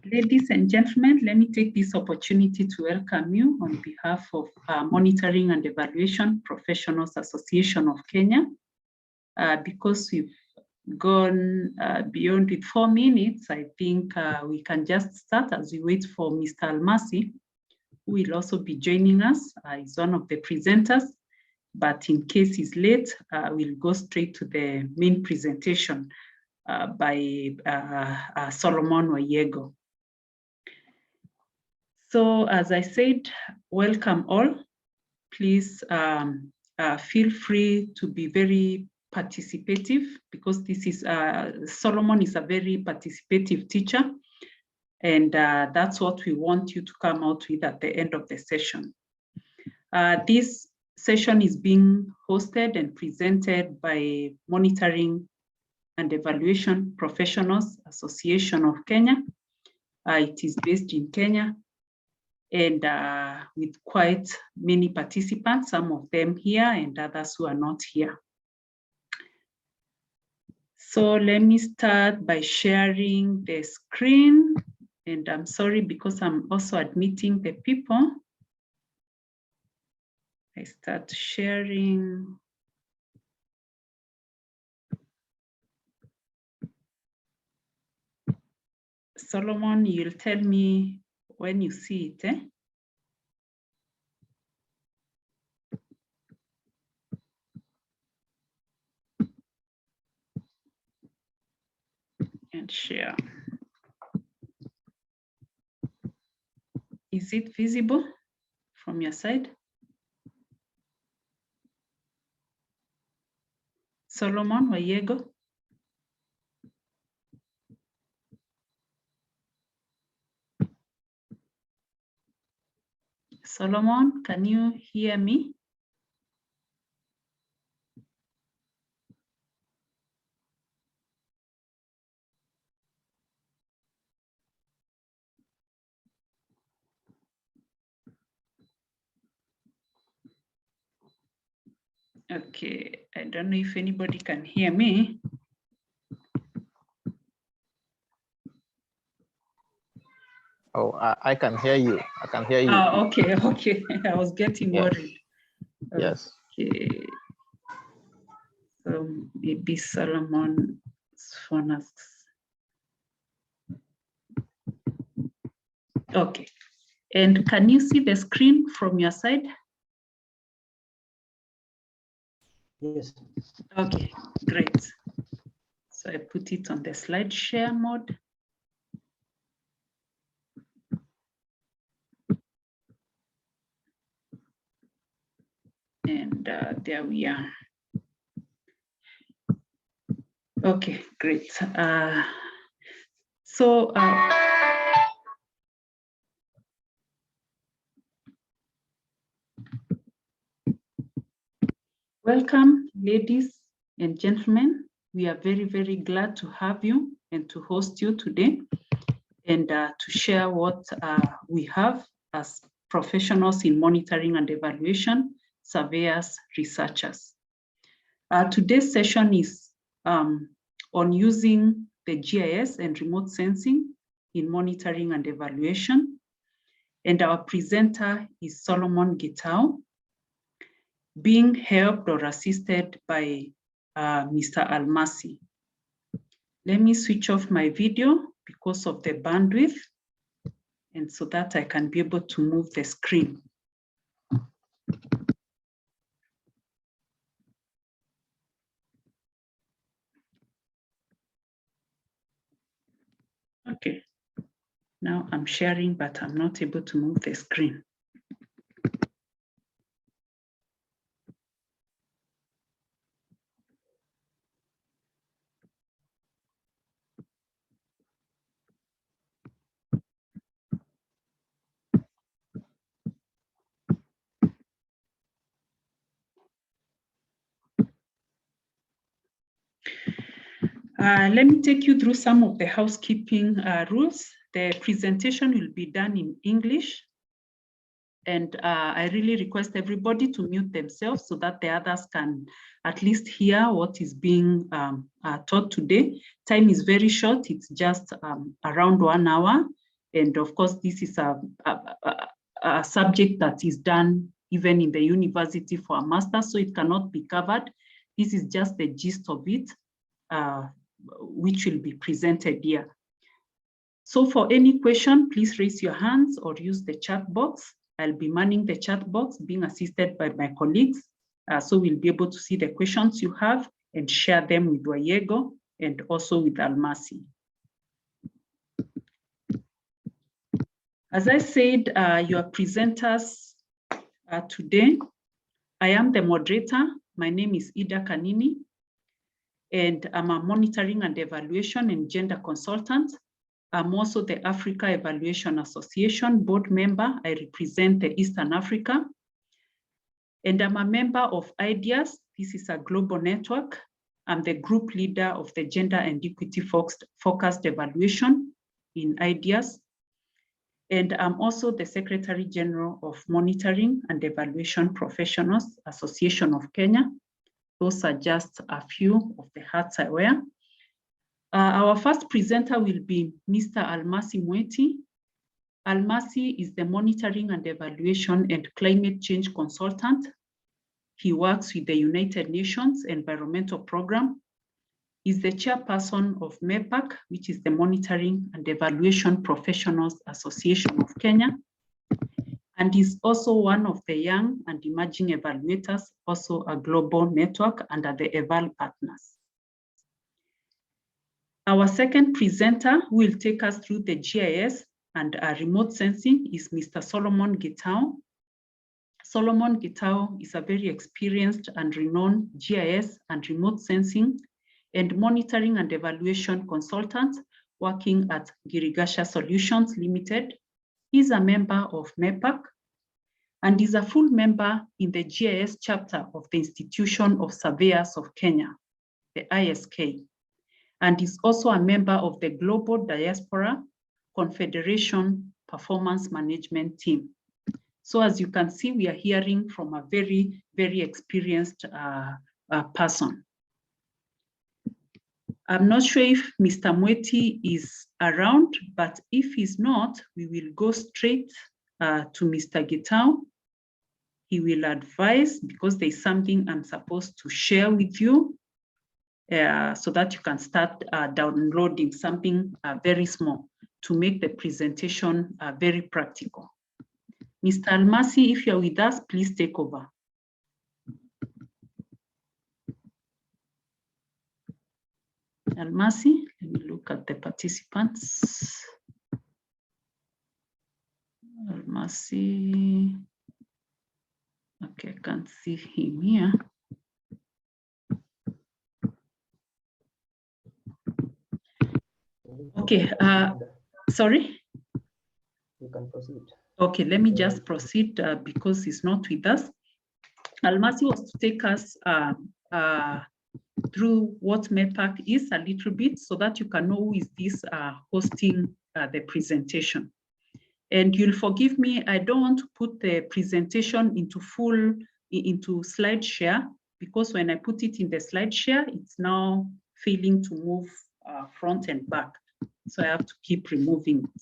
Ladies and gentlemen, let me take this opportunity to welcome you on behalf of Monitoring and Evaluation Professionals Association of Kenya. Because we've gone beyond with 4 minutes, I think we can just start as we wait for Mr. Almasi, who will also be joining us. He's one of the presenters, but in case he's late, we'll go straight to the main presentation by Solomon Wayego. So as I said, welcome all. Please feel free to be very participative, because this is, Solomon is a very participative teacher, and that's what we want you to come out with at the end of the session. This session is being hosted and presented by Monitoring and Evaluation Professionals Association of Kenya. It is based in Kenya, and with quite many participants, some of them here and others who are not here. So let me start by sharing the screen, and I'm sorry because I'm also admitting the people. I start sharing. Solomon, you'll tell me when you see it, eh? And share. Is it visible from your side? Solomon Wayego? Solomon, can you hear me? Okay, I don't know if anybody can hear me. Oh, I can hear you. I can hear you. Oh, okay, okay. I was getting worried. Yes. Okay. So maybe Solomon's phone asks. Okay. And can you see the screen from your side? Yes. Okay, great. So I put it on the slide share mode. And there we are. Okay, great. Welcome, ladies and gentlemen. We are very, very glad to have you and to host you today, and to share what we have as professionals in monitoring and evaluation, surveyors, researchers. Today's session is on using the GIS and remote sensing in monitoring and evaluation. And our presenter is Solomon Gitau, being helped or assisted by Mr. Almasi. Let me switch off my video because of the bandwidth, and so that I can be able to move the screen. Okay, now I'm sharing, but I'm not able to move the screen. Let me take you through some of the housekeeping rules. The presentation will be done in English. And I really request everybody to mute themselves so that the others can at least hear what is being taught today. Time is very short, it's just around 1 hour. And of course, this is a subject that is done even in the university for a master, so it cannot be covered. This is just the gist of it, which will be presented here. So for any question, please raise your hands or use the chat box. I'll be manning the chat box, being assisted by my colleagues. So we'll be able to see the questions you have and share them with Wayego and also with Almasi. As I said, your presenters today, I am the moderator. My name is Ida Kanini, and I'm a monitoring and evaluation and gender consultant. I'm also the Africa Evaluation Association board member. I represent the Eastern Africa. And I'm a member of IDEAS. This is a global network. I'm the group leader of the Gender and Equity Focused Evaluation in IDEAS. And I'm also the Secretary General of Monitoring and Evaluation Professionals Association of Kenya. Those are just a few of the hats I wear. Our first presenter will be Mr. Almasi Mweti. Almasi is the Monitoring and Evaluation and Climate Change Consultant. He works with the United Nations Environmental Program. He's the chairperson of MEPAC, which is the Monitoring and Evaluation Professionals Association of Kenya. And he's also one of the young and emerging evaluators, also a global network under the Eval Partners. Our second presenter who will take us through the GIS and remote sensing is Mr. Solomon Gitao. Solomon Gitao is a very experienced and renowned GIS and remote sensing and monitoring and evaluation consultant working at Girigasha Solutions Limited. He's a member of MEPAC and is a full member in the GIS chapter of the Institution of Surveyors of Kenya, the ISK, and is also a member of the Global Diaspora Confederation Performance Management Team. So as you can see, we are hearing from a very, very experienced person. I'm not sure if Mr. Mweti is around, but if he's not, we will go straight to Mr. Gitao. He will advise, because there's something I'm supposed to share with you so that you can start downloading something very small to make the presentation very practical. Mr. Almasi, if you're with us, please take over. Almasi, let me look at the participants. Almasi, okay, I can't see him here. Okay, sorry? You can proceed. Okay, let me just proceed because he's not with us. Almasi was to take us through what MEPAC is a little bit so that you can know who is this hosting the presentation. And you'll forgive me, I don't want to put the presentation into slide share, because when I put it in the slide share, it's now failing to move front and back. So I have to keep removing it.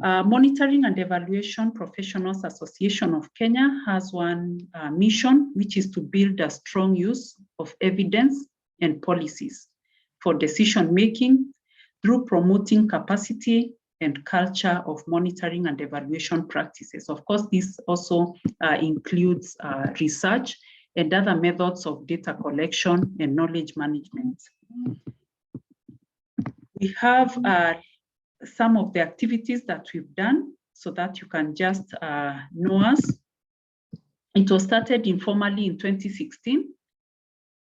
Monitoring and Evaluation Professionals Association of Kenya has one mission, which is to build a strong use of evidence and policies for decision-making through promoting capacity and culture of monitoring and evaluation practices. Of course, this also includes research and other methods of data collection and knowledge management. We have some of the activities that we've done so that you can just know us. It was started informally in 2016.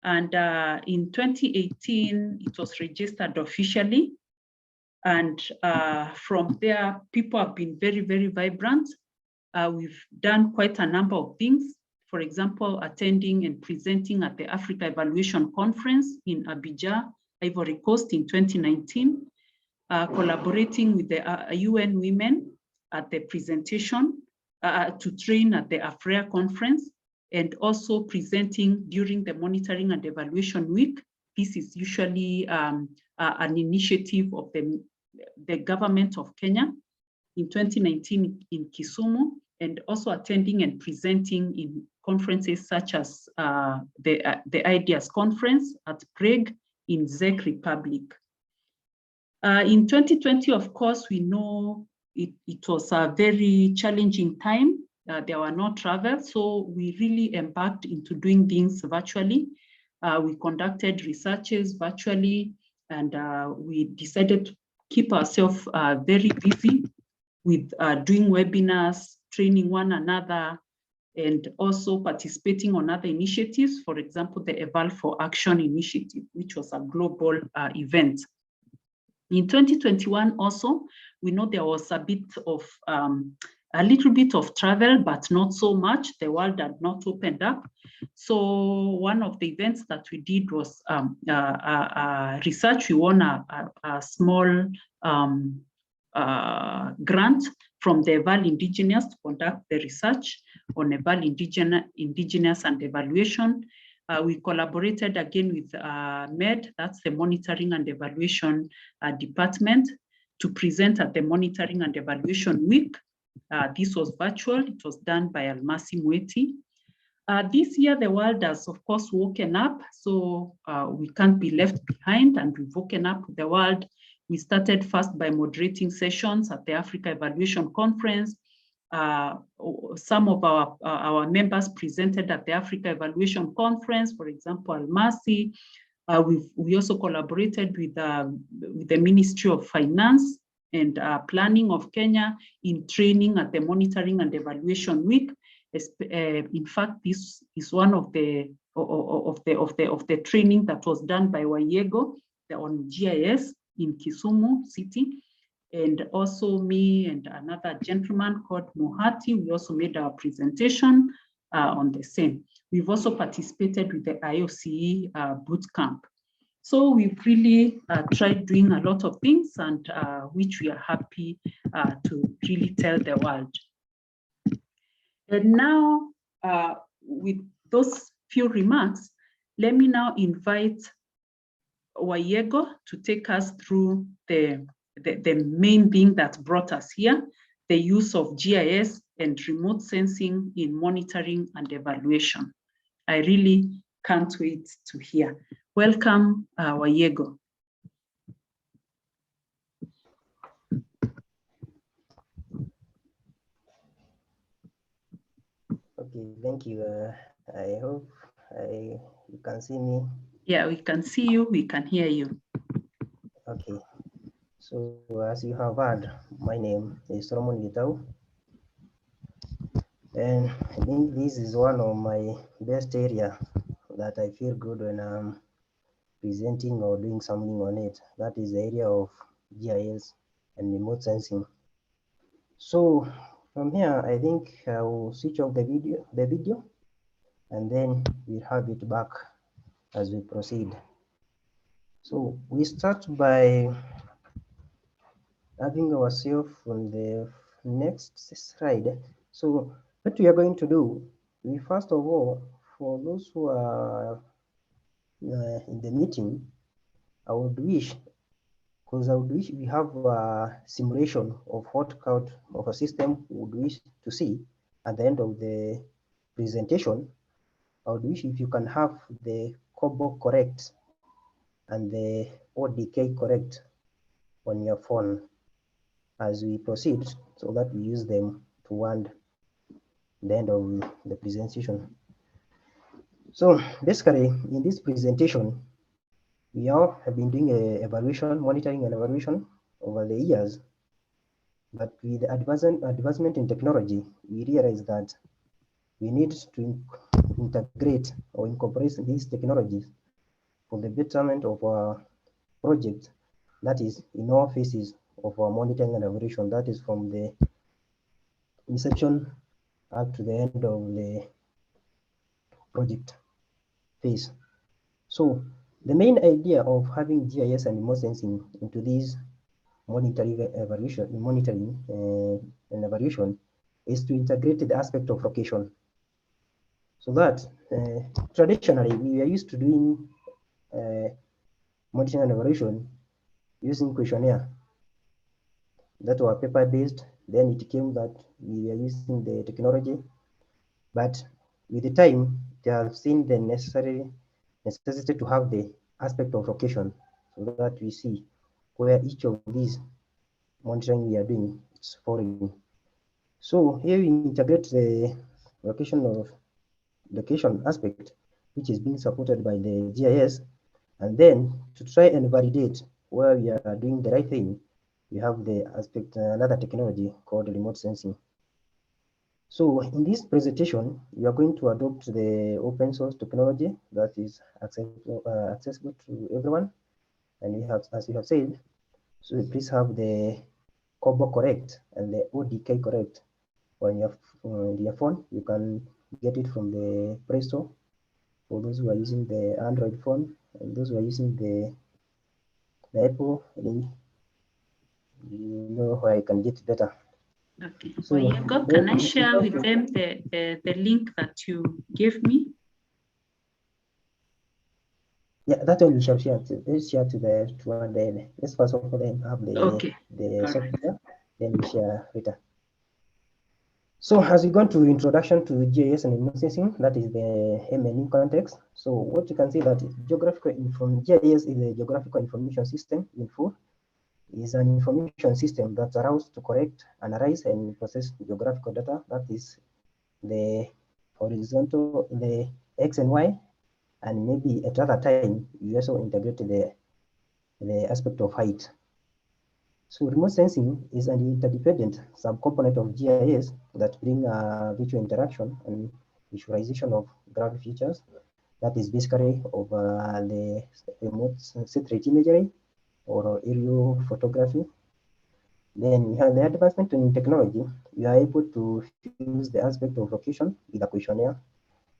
And in 2018, it was registered officially. And from there, people have been very, very vibrant. We've done quite a number of things. For example, attending and presenting at the Africa Evaluation Conference in Abidjan, Ivory Coast in 2019. Collaborating with the UN Women at the presentation to train at the AFREA conference, and also presenting during the Monitoring and Evaluation Week. This is usually an initiative of the government of Kenya in 2019 in Kisumu, and also attending and presenting in conferences such as the IDEAS conference at Prague in Czech Republic. In 2020, of course, we know it was a very challenging time. There were no travel, so we really embarked into doing things virtually. We conducted researches virtually, and we decided to keep ourselves very busy with doing webinars, training one another, and also participating on other initiatives. For example, the Eval for Action initiative, which was a global event. In 2021 also, we know there was a little bit of travel, but not so much. The world had not opened up. So one of the events that we did was research. We won a small grant from the Eval Indigenous to conduct the research on Eval Indigenous and evaluation. We collaborated again with MED, that's the Monitoring and Evaluation Department, to present at the Monitoring and Evaluation Week. This was virtual. It was done by Almasi Mweti. This year, the world has, of course, woken up, so we can't be left behind, and we've woken up with the world. We started first by moderating sessions at the Africa Evaluation Conference. Some of our members presented at the Africa Evaluation Conference, for example, Almasi. We also collaborated with the Ministry of Finance and Planning of Kenya in training at the Monitoring and Evaluation Week. In fact, this is one of the training that was done by Wayego on GIS in Kisumu City. And also me and another gentleman called Mohati, we also made our presentation on the same. We've also participated with the IOCE boot camp. So we've really tried doing a lot of things, and which we are happy to really tell the world. And now, with those few remarks, let me now invite Wayego to take us through the main thing that brought us here, the use of GIS and remote sensing in monitoring and evaluation. I really can't wait to hear. Welcome, Wayego. Okay, thank you. I hope you can see me. Yeah, we can see you, we can hear you. Okay, so as you have heard, my name is Solomon Gitau, and I think this is one of my best area that I feel good when I'm presenting or doing something on it. That is the area of GIS and remote sensing. So from here, I think I will switch off the video, and then we'll have it back as we proceed. So we start by having ourselves on the next slide. So what we are going to do, we first of all, for those who are in the meeting, I would wish we have a simulation of what kind of a system we would wish to see at the end of the presentation. I would wish if you can have the COBO correct and the ODK correct on your phone as we proceed, so that we use them toward the end of the presentation. So basically, in this presentation, we all have been doing evaluation, monitoring and evaluation over the years. But with the advancement in technology, we realize that we need to integrate or incorporate these technologies for the betterment of our project, that is in all phases of our monitoring and evaluation, that is from the inception up to the end of the project phase. So the main idea of having GIS and remote sensing into these monitoring and evaluation is to integrate the aspect of location. So that traditionally we are used to doing monitoring and evaluation using questionnaire that were paper-based. Then it came that we are using the technology, but with the time, they have seen the necessity to have the aspect of location so that we see where each of these monitoring we are doing is falling. So here we integrate the location aspect, which is being supported by the GIS, and then to try and validate where we are doing the right thing, we have the aspect another technology called remote sensing. So in this presentation, we are going to adopt the open source technology that is accessible to everyone. And we have, as we have said, so please have the COBO correct and the ODK correct on your phone. You can get it from the Play Store for those who are using the Android phone, and those who are using the Apple, you know where you can get better. Okay. So Wayego, can I share with them the link that you gave me? Yeah, that one we shall share to let's share to the let's first of all then have the software, then we share later. So as we go to introduction to GIS and remote sensing, that is the MNE context. So what you can see that GIS is a geographical information system info is an information system that allows to collect, analyze, and process geographical data. That is the horizontal, the X and Y, and maybe at other time you also integrate the aspect of height. So remote sensing is an interdependent subcomponent of GIS that bring visual interaction and visualization of graph features. That is basically of the remote satellite imagery or aerial photography. Then we have the advancement in technology. We are able to use the aspect of location with a questionnaire.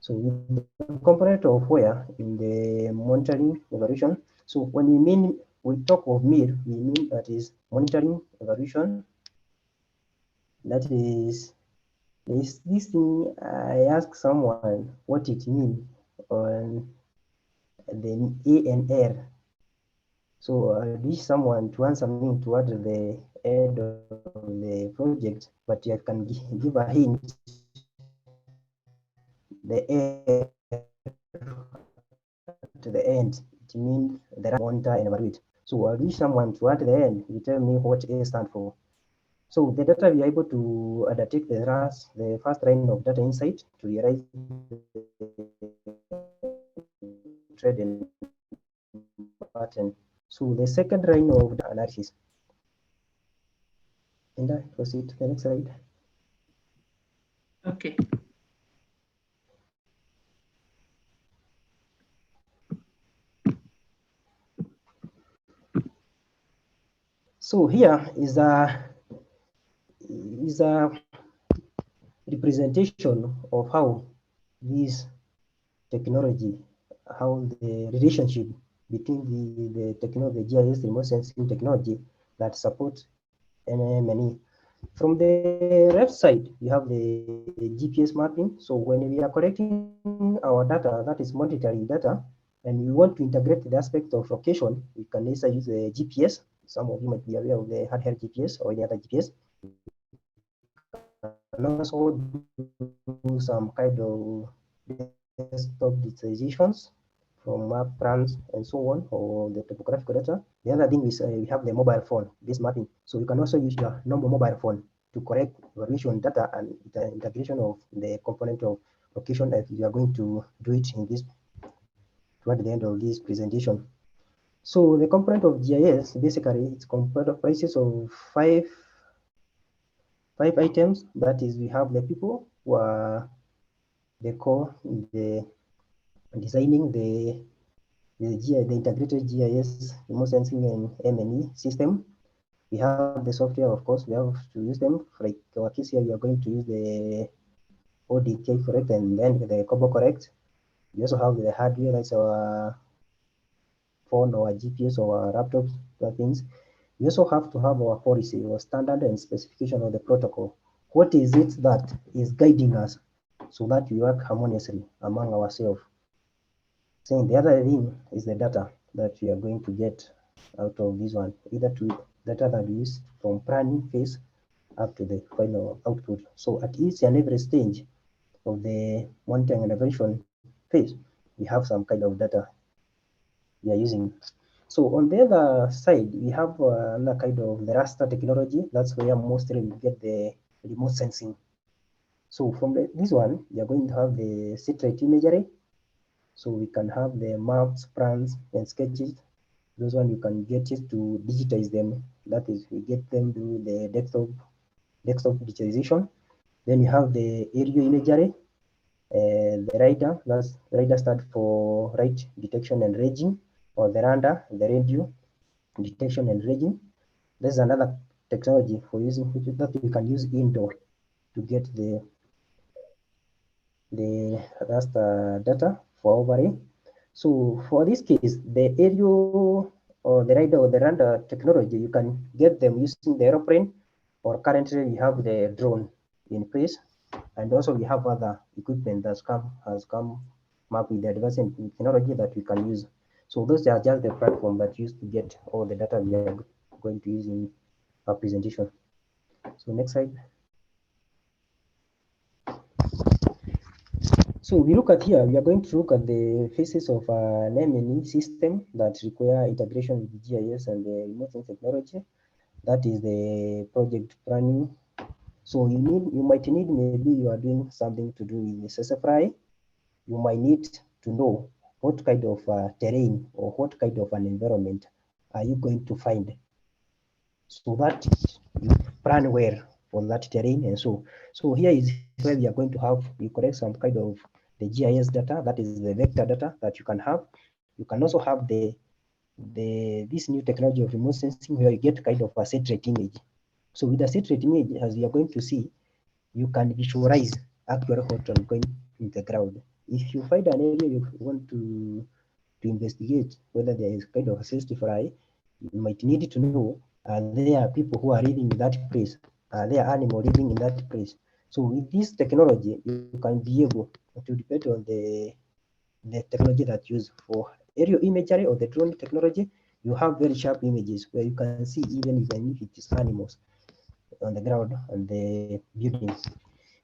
So with the component of where in the monitoring evaluation. So when we talk of MIR, we mean that is monitoring evaluation. That is this thing I ask someone what it means on the A and R. So I wish someone to answer me toward the end of the project, but I can give a hint. The A to the end, it means the monitor and evaluate. So I wish someone to at the end, you tell me what A stands for. So the data we are able to undertake the first line of data insight to realize the trend and pattern. So the second line of the analysis. And I proceed to the next slide. Okay. So here is a representation of how this technology, how the relationship between the GIS remote sensing technology that supports many. From the left side, we have the GPS mapping. So when we are collecting our data, that is monitoring data, and we want to integrate the aspect of location, we can either use the GPS. Some of you might be aware of the handheld GPS or any other GPS. And also do some kind of desktop digitizations from map plans and so on, or the topographical data. The other thing is we have the mobile phone, this mapping. So you can also use your normal mobile phone to correct evaluation data and the integration of the component of location that you are going to do it in this toward the end of this presentation. So the component of GIS basically it's comprises of five items. That is, we have the people who are the core in the designing the integrated GIS remote sensing and M&E system. We have the software, of course, we have to use them. For like our case here, we are going to use the ODK correct and then the COBO correct. We also have the hardware, that's our phone or GPS or our laptops, things. We also have to have our policy or standard and specification of the protocol what is it that is guiding us so that we work harmoniously among ourselves. Saying the other thing is the data that we are going to get out of this one, either to data that we use from planning phase up to the final output. So at each and every stage of the monitoring and evaluation phase, we have some kind of data we are using. So on the other side, we have another kind of the raster technology. That's where mostly we get the remote sensing. So from this one, we are going to have the satellite imagery. So we can have the maps, plans, and sketches. Those one you can get it to digitize them. That is, we get them through the desktop digitization. Then you have the aerial imagery, the radar. That's radar stands for right detection and ranging, or the radar, the radio detection and ranging. There's another technology for using that we can use indoor to get the raster data for overlay. So for this case, the aerial or the radar or the radar technology, you can get them using the aeroplane, or currently we have the drone in place, and also we have other equipment has come up with the advanced technology that we can use. So those are just the platform that used to get all the data we are going to use in our presentation. So next slide. So we look at here, we are going to look at the phases of an M&E system that require integration with GIS and the remote sensing technology. That is the project planning. So you might need, maybe you are doing something to do with the SSFRI. You might need to know what kind of terrain or what kind of an environment are you going to find, so that you plan well for that terrain. And so here is where we are going to have, you collect some kind of the GIS data, that is the vector data that you can have. You can also have this new technology of remote sensing where you get kind of a satellite image. So with a satellite image, as you are going to see, you can visualize actual what is going in the ground. If you find an area you want to investigate whether there is kind of a safety fly, you might need to know, are there people who are living in that place? Are there animals living in that place? So with this technology, you can be able to depend on the technology that you use for aerial imagery or the drone technology. You have very sharp images where you can see even if it is animals on the ground and the buildings.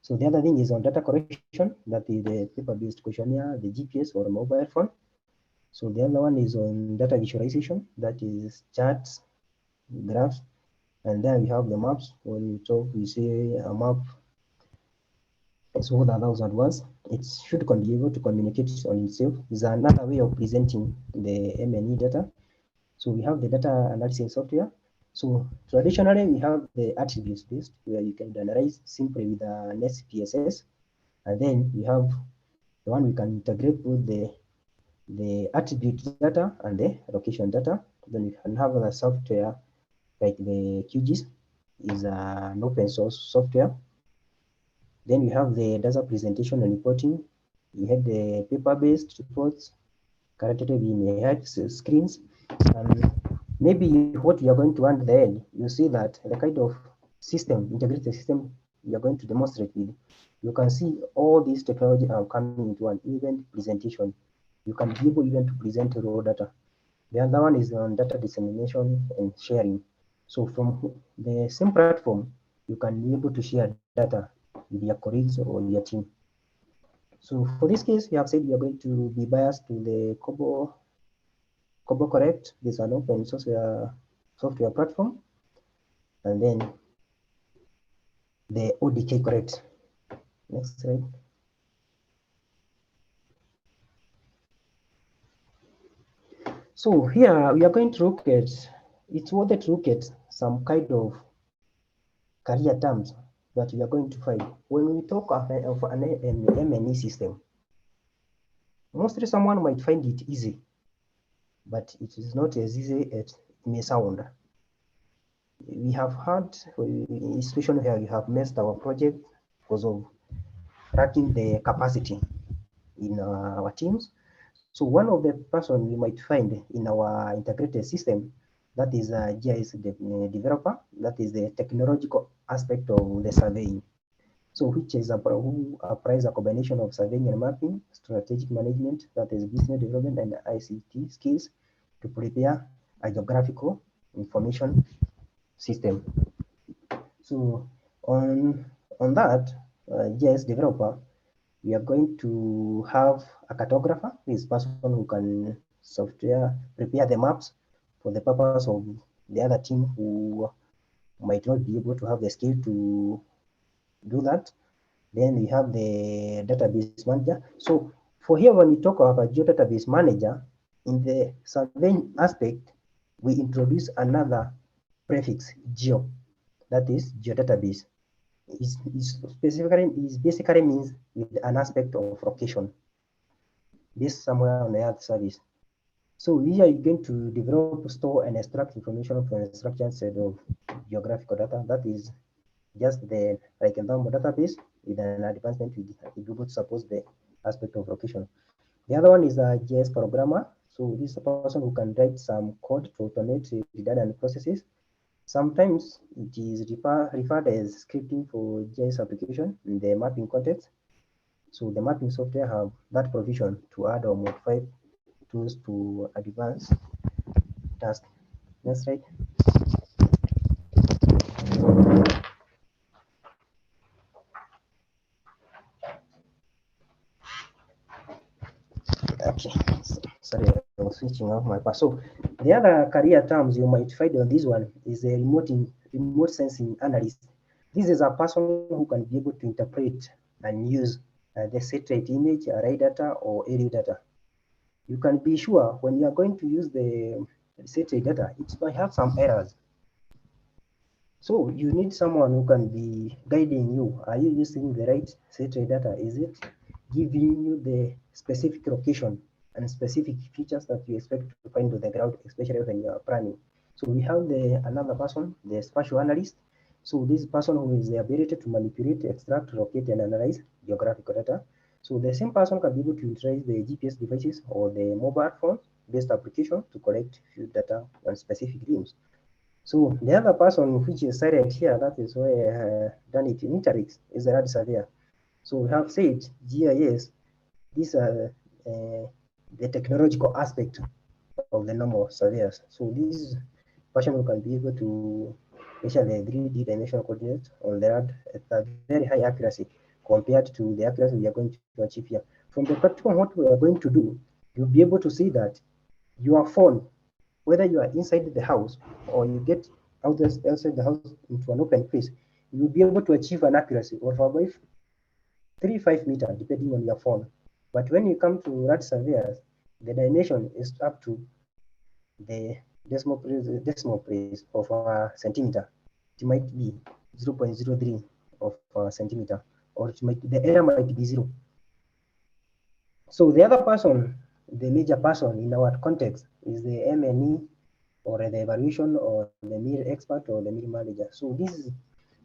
So the other thing is on data collection, that is the paper-based questionnaire, the GPS or mobile phone. So the other one is on data visualization, that is charts, graphs, and then we have the maps. When we talk, we say a map is what allows at once. It should be able to communicate on itself. Is another way of presenting the M&E data. So we have the data analyzing software. So traditionally we have the attributes based, where you can analyze simply with an SPSS, and then we have the one we can integrate with the attribute data and the location data. Then you can have the software like the QGIS is an open source software. Then we have the data presentation and reporting. We had the paper-based reports. Currently we may have screens, and maybe what we are going to end the end, you see that the kind of system, integrated system we are going to demonstrate with, you can see all these technology are coming into one, even presentation. You can be able even to present raw data. The other one is on data dissemination and sharing. So from the same platform, you can be able to share data with your colleagues or your team. So for this case, we have said we are going to be biased to the Kobo Correct. This is an open software platform, and then the ODK Correct. Next slide. So here we are going to look at, it's worth to look at some kind of career terms that we are going to find when we talk of an M&E system. Mostly someone might find it easy, but it is not as easy as it may sound. We have had a situation where we have missed our project because of lacking the capacity in our teams. So one of the person we might find in our integrated system, that is a GIS developer, that is the technological aspect of the surveying. So which is who applies a combination of surveying and mapping, strategic management, that is business development, and ICT skills to prepare a geographical information system. So on that, GIS developer, we are going to have a cartographer, this person who can software prepare the maps for the purpose of the other team who might not be able to have the skill to do that. Then we have the database manager. So for here, when we talk about geodatabase manager, in the surveying aspect, we introduce another prefix, geo, that is geodatabase. Is basically means with an aspect of location, based somewhere on the earth surface. So we are going to develop, store, and extract information from a structured set of geographical data. That is just the like example database with an advancement to be able to support the aspect of location. The other one is a GIS programmer. So this is a person who can write some code to automate redundant processes. Sometimes it is referred as scripting for GIS application in the mapping context. So the mapping software have that provision to add or modify tools to advance task. That's right. Okay, sorry, I was switching off my pass. So the other career terms you might find on this one is a remote sensing analyst. This is a person who can be able to interpret and use the satellite image, array data, or aerial data. You can be sure when you are going to use the satellite data, it might have some errors. So you need someone who can be guiding you. Are you using the right satellite data? Is it giving you the specific location and specific features that you expect to find on the ground, especially when you are planning? So we have another person, the spatial analyst. So this person who has the ability to manipulate, extract, locate, and analyze geographical data. So the same person can be able to utilize the GPS devices or the mobile phone-based application to collect field data on specific regions. So the other person which is silent here, that is why done it in italics, is the land surveyor. So we have said GIS, these are the technological aspect of the normal surveyors. So this person who can be able to measure the 3D dimensional coordinates on the land at a very high accuracy compared to the accuracy we are going to achieve here. From the practical, what we are going to do, you'll be able to see that your phone, whether you are inside the house or you get outside the house into an open place, you'll be able to achieve an accuracy of about 3-5 meters, depending on your phone. But when you come to rad surveyors, the dimension is up to the decimal place of a centimeter. It might be 0.03 of a centimeter, or the error might be 0. So the other person, the major person in our context, is the MNE or the evaluation or the mill expert or the mill manager. So this is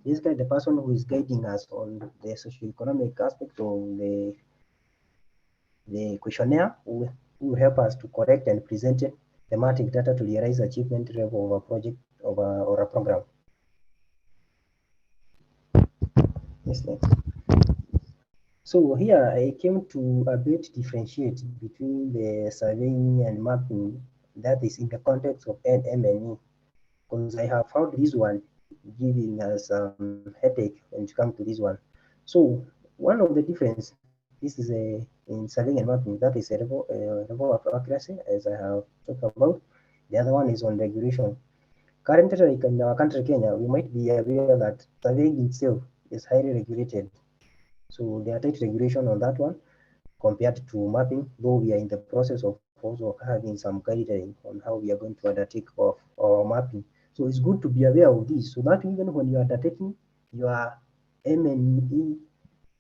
basically the person who is guiding us on the socioeconomic aspect of the questionnaire, who will help us to correct and present thematic data to realize achievement level of a project or a program. Yes, next. So here I came to a bit differentiate between the surveying and mapping that is in the context of MNE, because I have found this one giving us headache when it comes to this one. So one of the difference, this is in surveying and mapping, that is a level of accuracy, as I have talked about. The other one is on regulation. Currently, in our country, Kenya, we might be aware that surveying itself is highly regulated. So there are tight regulation on that one compared to mapping, though we are in the process of also having some guideline on how we are going to undertake of our mapping. So it's good to be aware of this, so that even when you are undertaking your M&E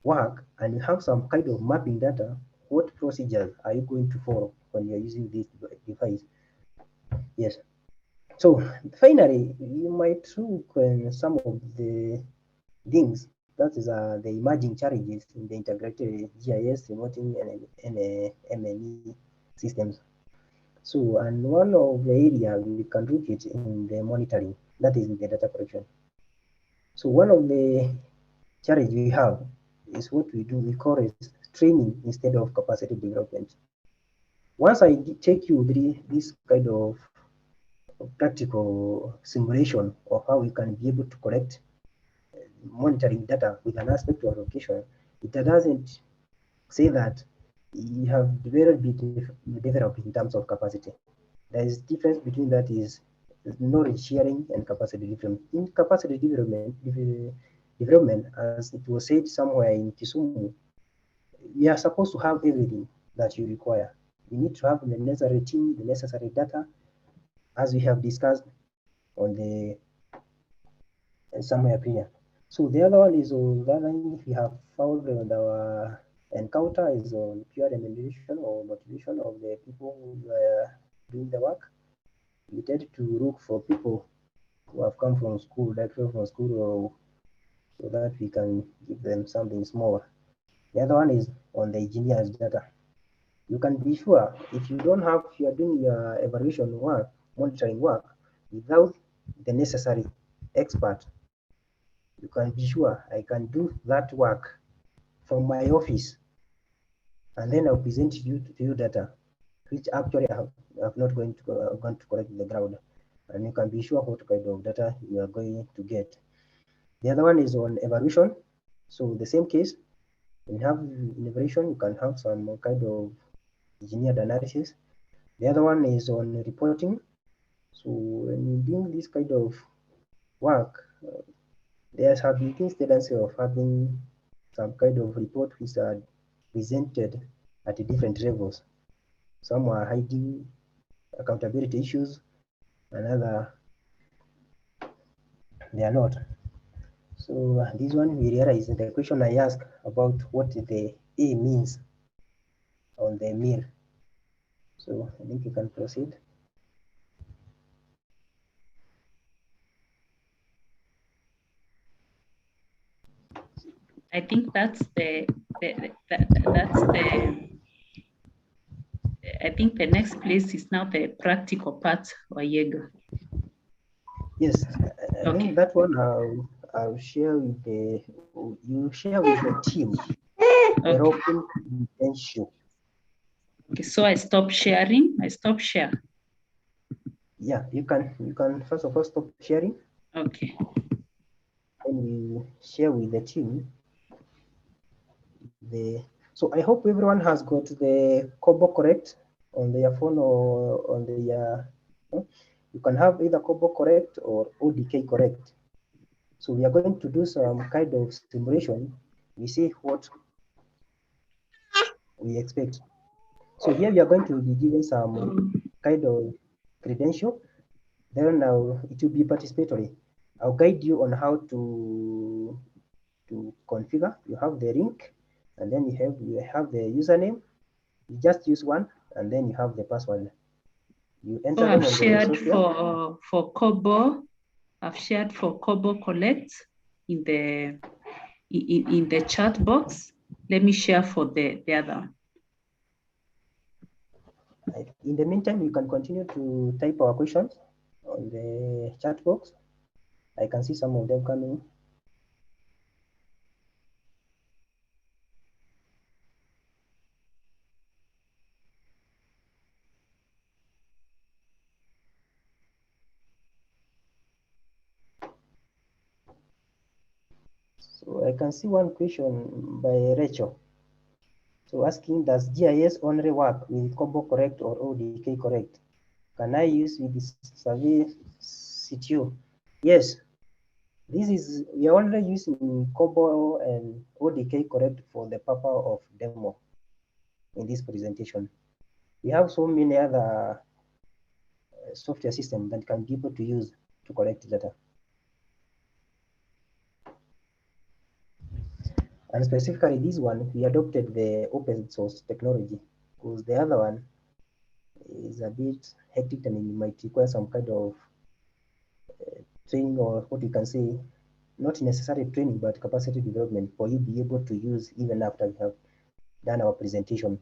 work and you have some kind of mapping data, what procedures are you going to follow when you are using this device? Yes. So finally, you might look at some of the things that is the emerging challenges in the integrated GIS, remoting, and M&E systems. So, and one of the area we can look at in the monitoring, that is in the data collection. So one of the challenge we have is what we do. We call it training instead of capacity development. Once I take you through this kind of practical simulation of how we can be able to collect monitoring data with an aspect of location, it doesn't say that you have developed in terms of capacity. There is difference between that is knowledge sharing and capacity development. In capacity development, as it was said somewhere in Kisumu, we are supposed to have everything that you require. You need to have the necessary team, the necessary data, as we have discussed on the somewhere here. So the other one is on the other hand, we have found on our encounter is on pure remuneration or motivation of the people who are doing the work. We tend to look for people who have come from school, directly from school, or so that we can give them something small. The other one is on the engineer's data. You can be sure if you don't have, if you are doing your evaluation work, monitoring work, without the necessary expert, you can be sure I can do that work from my office, and then I'll present you to you data, which actually I have not going to collect the ground, and you can be sure what kind of data you are going to get. The other one is on evaluation. So the same case, when you have evaluation, you can have some kind of engineered analysis. The other one is on reporting. So when you're doing this kind of work, there have been this tendency of having some kind of report which are presented at different levels. Some are hiding accountability issues, and other they are not. So this one we realize that the question I asked about what the A means on the mirror. So I think you can proceed. I think that's that's the I think the next place is now the practical part, Oyega. Yes, I think that one I'll share with the you share with the team the Okay. open potential. Okay, so I stop sharing. I stop share. Yeah, you can first of all stop sharing. Okay. And we share with the team the. So I hope everyone has got the Kobo correct on their phone or on their. You can have either Kobo correct or ODK correct. So we are going to do some kind of simulation. We see what we expect. So here we are going to be given some kind of credential. Then now it will be participatory. I'll guide you on how to configure. You have the link, and then you have the username. You just use one, and then you have the password. You enter So them I've on the shared software. for Kobo. I've shared for Kobo Collect in the chat box. Let me share for the other one. In the meantime, you can continue to type our questions on the chat box. I can see some of them coming. So I can see one question by Rachel. So asking, does GIS only work with Kobo correct or ODK correct? Can I use with this survey CTO? Yes, we are only using Kobo and ODK correct for the purpose of demo in this presentation. We have so many other software systems that can be able to use to collect data. And specifically this one, we adopted the open source technology because the other one is a bit hectic and it might require some kind of training, or what you can say, not necessarily training, but capacity development for you to be able to use even after we have done our presentation.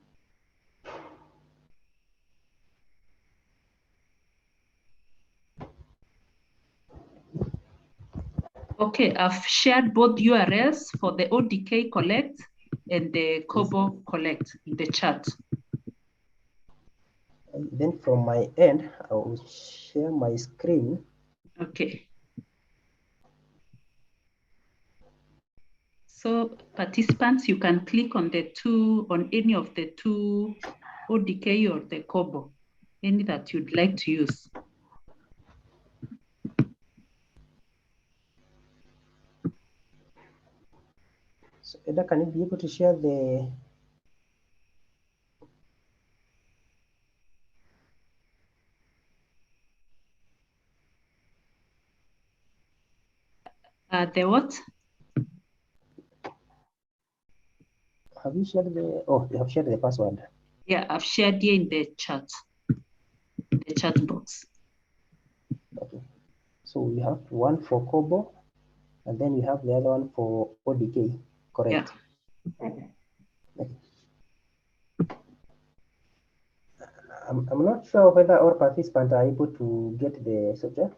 Okay, I've shared both URLs for the ODK collect and the Kobo collect in the chat. And then from my end, I will share my screen. Okay. So participants, you can click on any of the two ODK or the Kobo, any that you'd like to use. So Eda, can you be able to share the The what? have you shared the you have shared the password? Yeah, I've shared here in the chat box. Okay. So we have one for Kobo, and then we have the other one for ODK, correct? Yeah. Okay. I'm not sure whether all participants are able to get the software.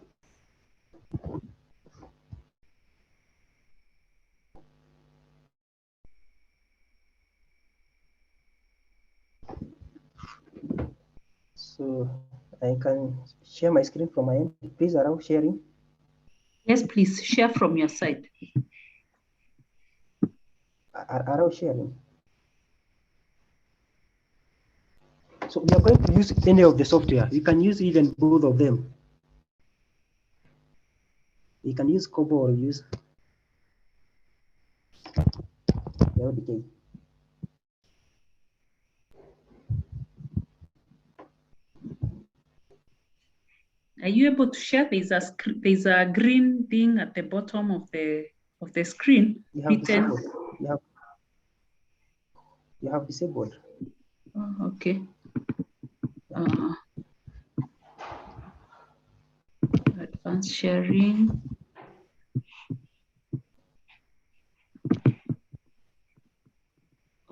So I can share my screen from my end. Please allow sharing. Yes, please share from your side. Allow sharing. So we are going to use any of the software. You can use even both of them. You can use Kobo or use the ODK. Are you able to share? There's a green thing at the bottom of the screen. You have disabled. You have disabled. Oh, okay. Advanced sharing.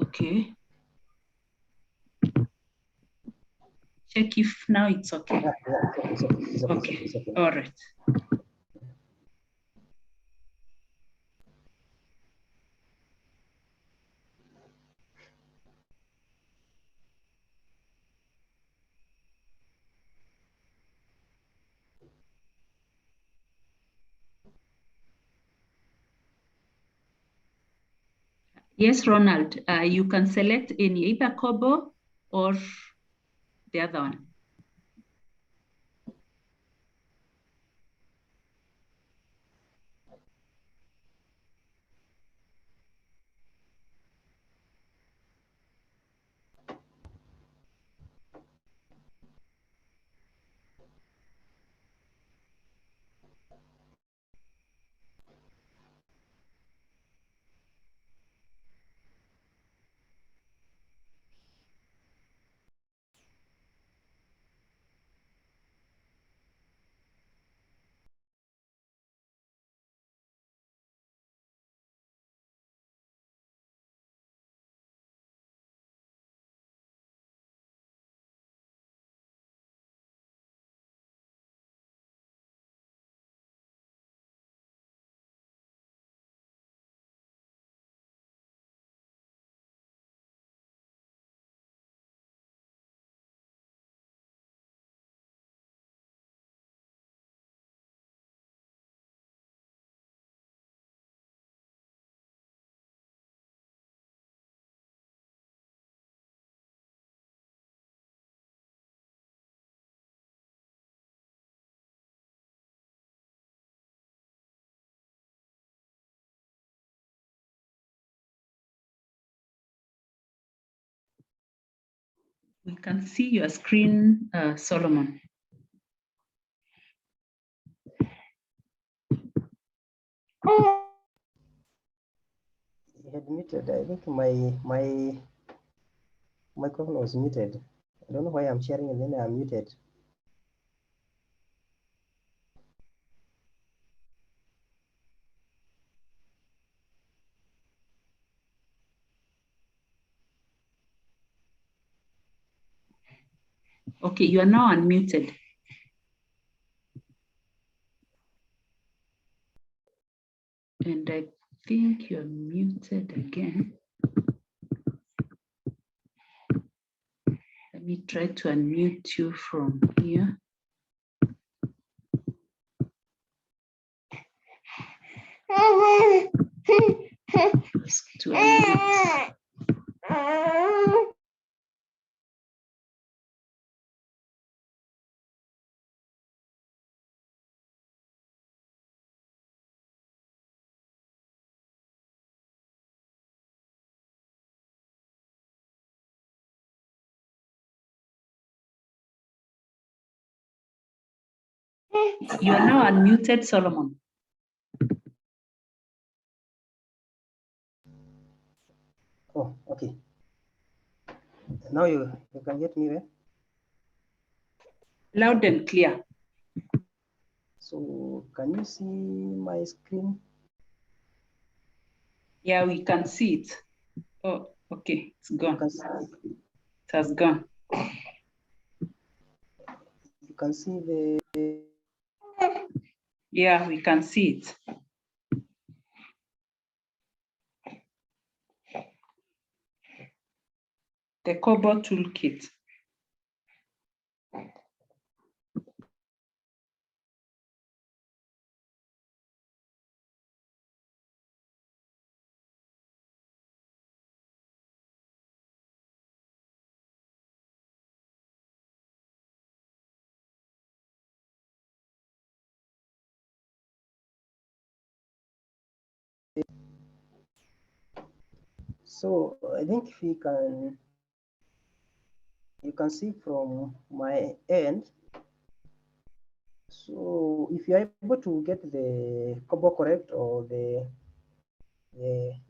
Okay. Check if now it's okay. Yeah, it's okay. Okay. All right. Yes, Ronald, you can select any, either Kobo or the other one. We can see your screen, Solomon. You had muted. I think my microphone was muted. I don't know why I'm sharing and then I'm muted. Okay, you are now unmuted. And I think you're muted again. Let me try to unmute you from here. To unmute. You are now unmuted, Solomon. Oh, okay. Now you can get me there. Loud and clear. So can you see my screen? Yeah, we can see it. Oh, okay, it's You gone. can see, It has gone. you can see the. Yeah, we can see it. The COBOL toolkit. So I think if you can see from my end. So if you're able to get the combo correct or the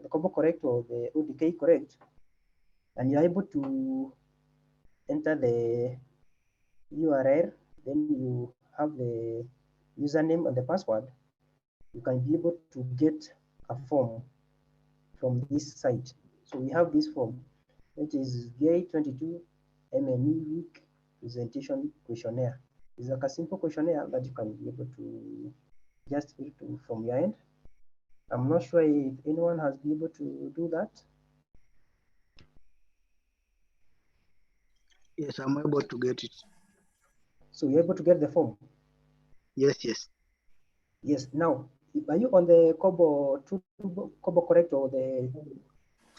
combo correct or the ODK correct, and you're able to enter the URL, then you have the username and the password, you can be able to get a form from this site. So we have this form, which is GA22 MME Week Presentation Questionnaire. It's like a simple questionnaire that you can be able to just fill to from your end. I'm not sure if anyone has been able to do that. Yes, I'm able to get it. So you're able to get the form? Yes, yes. Yes. Now, are you on the Kobo Correct or the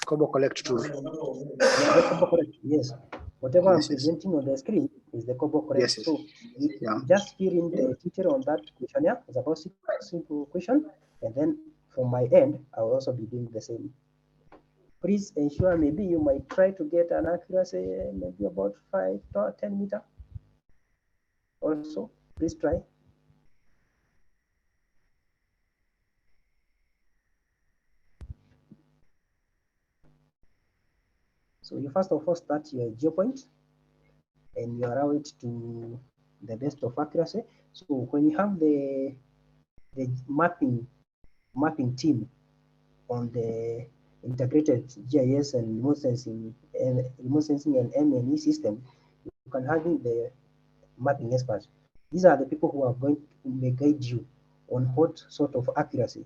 Kobo Collect tool. Yeah, the Kobo Correct? Yes. Whatever I'm Yes, yes. presenting on the screen is the Kobo Correct. Yes, yes. So Yeah. just fill in the detail on that questionnaire. It's about simple question, and then from my end, I'll also be doing the same. Please ensure maybe you might try to get an accuracy maybe about 5 to 10 meter. Also, please try. So you first of all start your geopoint and you allow it to the best of accuracy. So when you have the mapping team on the integrated GIS and remote sensing and M&E system, you can have the mapping experts. These are the people who are going to may guide you on what sort of accuracy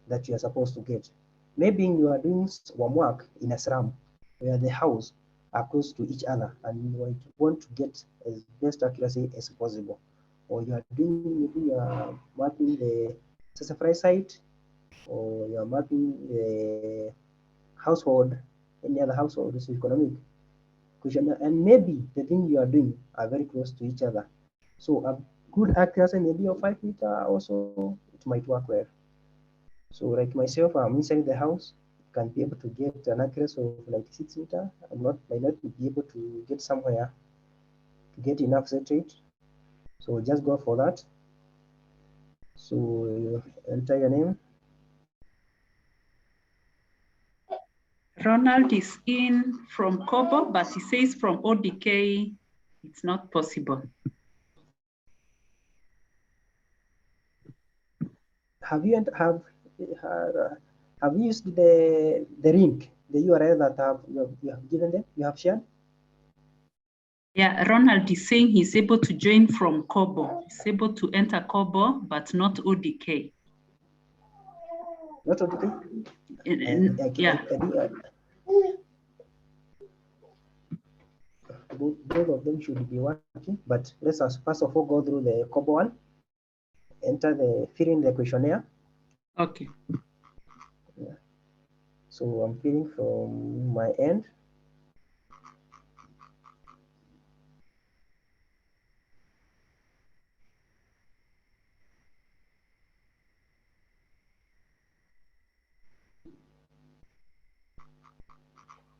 that you are supposed to get. Maybe you are doing some work in a slum where the house are close to each other and you want to get as best accuracy as possible. Or you are doing, maybe you are mapping the sassafras site, or you are mapping the household, any other household economic question, and maybe the thing you are doing are very close to each other. So a good accuracy maybe of 5 meter also, it might work well. So like myself, I'm inside the house, can be able to get an accuracy of like 6 meter. Might not be able to get somewhere to get enough set rate. So just go for that. So you enter your name. Ronald is in from Kobo, but he says from ODK, it's not possible. Have you used the link, the URL that you have given them, you have shared? Yeah, Ronald is saying he's able to join from Kobo. He's able to enter Kobo, but not ODK. Not okay. Yeah. Both of them should be working, but let's first of all go through the COBO one. Fill in the questionnaire. Okay. Yeah. So I'm filling from my end.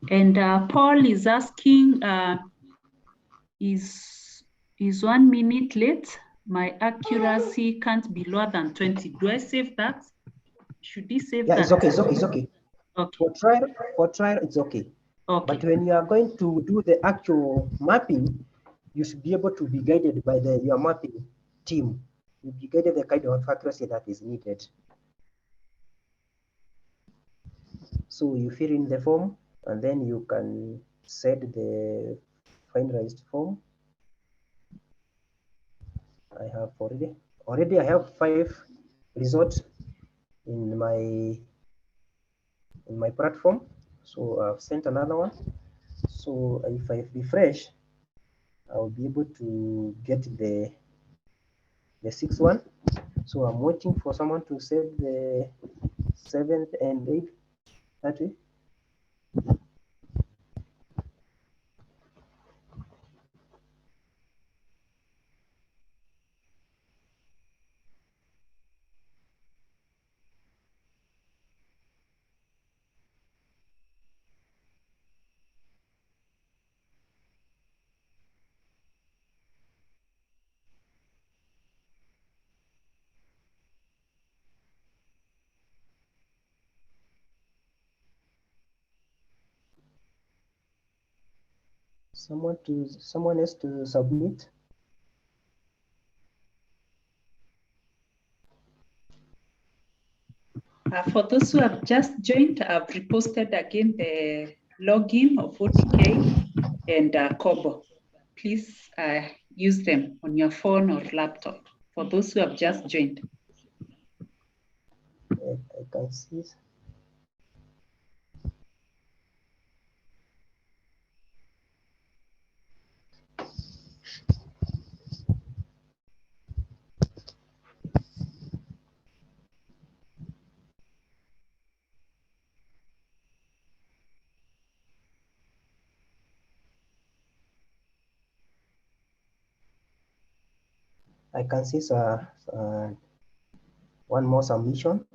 And Paul is asking, is 1 minute late? My accuracy can't be lower than 20. Do I save that? Should he save that? It's okay. It's okay. Okay. For trial, it's okay. Okay. But when you are going to do the actual mapping, you should be able to be guided by your mapping team. You'll be guided the kind of accuracy that is needed. So you fill in the form, and then you can set the finalized form. I have already I have 5 results in my platform. So I've sent another one. So if I refresh, I'll be able to get the 6th one. So I'm waiting for someone to save the 7th and 8th that way. Someone else to submit. For those who have just joined, I've reposted again the login of OTK and COBO. Please use them on your phone or laptop for those who have just joined. I can see it. I can see one more submission.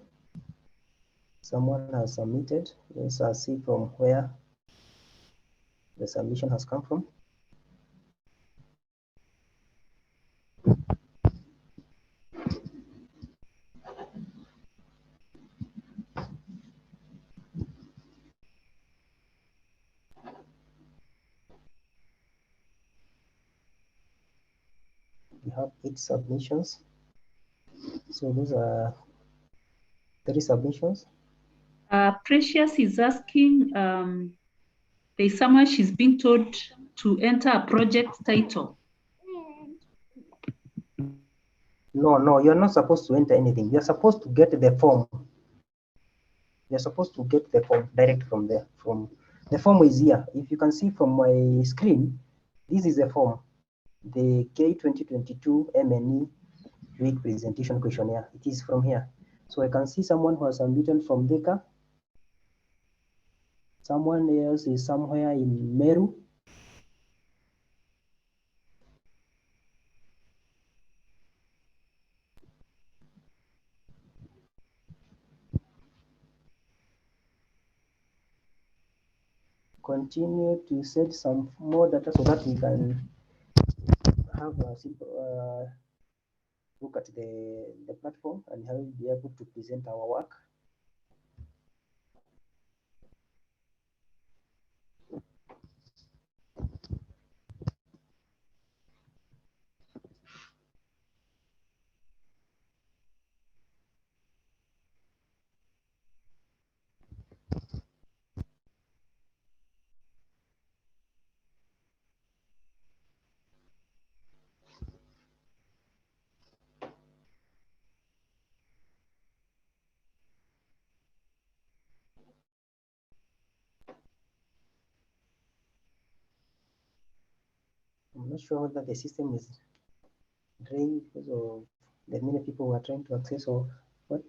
Someone has submitted. Let's see from where the submission has come from. We have 8 submissions. So those are 3 submissions. Precious is asking, there's someone she's being told to enter a project title. No, you're not supposed to enter anything. You're supposed to get the form. You're supposed to get the form direct from there. The form is here. If you can see from my screen, this is a form, the K2022 MNE week presentation questionnaire. It is from here. So I can see someone who has submitted from Dhaka. Someone else is somewhere in Meru. Continue to set some more data so that we can have a simple look at the platform and how we'll be able to present our work. not sure whether the system is drained because of the many people who are trying to access or what.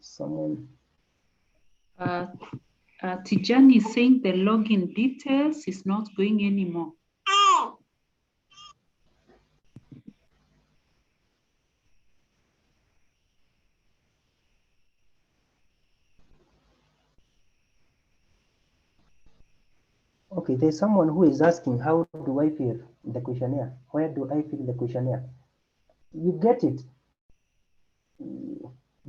Someone. Tijani is saying the login details is not going anymore. Okay, there's someone who is asking, how do I fill the questionnaire? Where do I fill the questionnaire? You get it.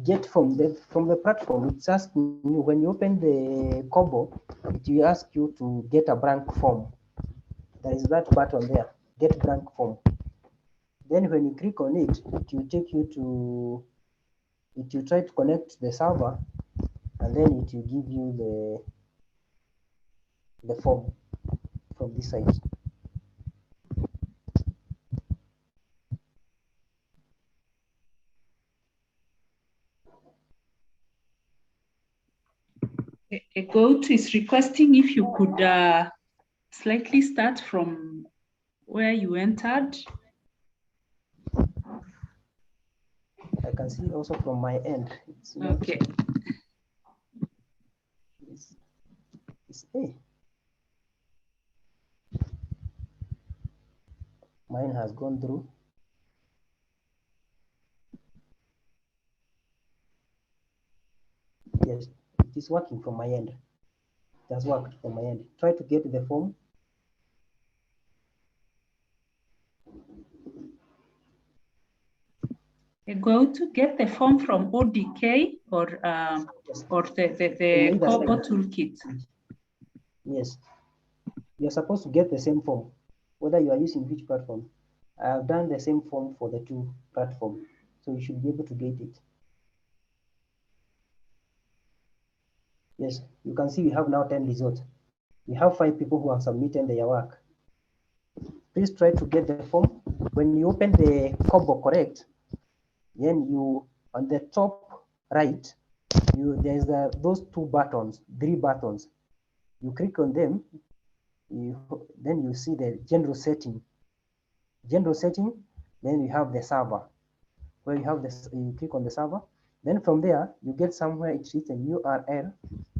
Get from the platform. It's asking you when you open the Kobo, it will ask you to get a blank form. There is that button there, get blank form. Then when you click on it, it will take you to, it will try to connect the server, and then it will give you the form from this side. A goat is requesting if you could slightly start from where you entered. I can see also from my end. It's not, Okay. it's A. Mine has gone through. Yes, it is working from my end. It has worked from my end. Try to get the form. Go to get the form from ODK or the Kobo toolkit. Yes, you're supposed to get the same form, whether you are using which platform. I have done the same form for the two platforms, so you should be able to get it. Yes, you can see we have now 10 results. We have 5 people who have submitted their work. Please try to get the form. When you open the Kobo correct, then you, on the top right, there's those 2 buttons, 3 buttons. You click on them, then you see the general setting. General setting, then you have the server. Where you have this, you click on the server. Then from there, you get somewhere it's written URL.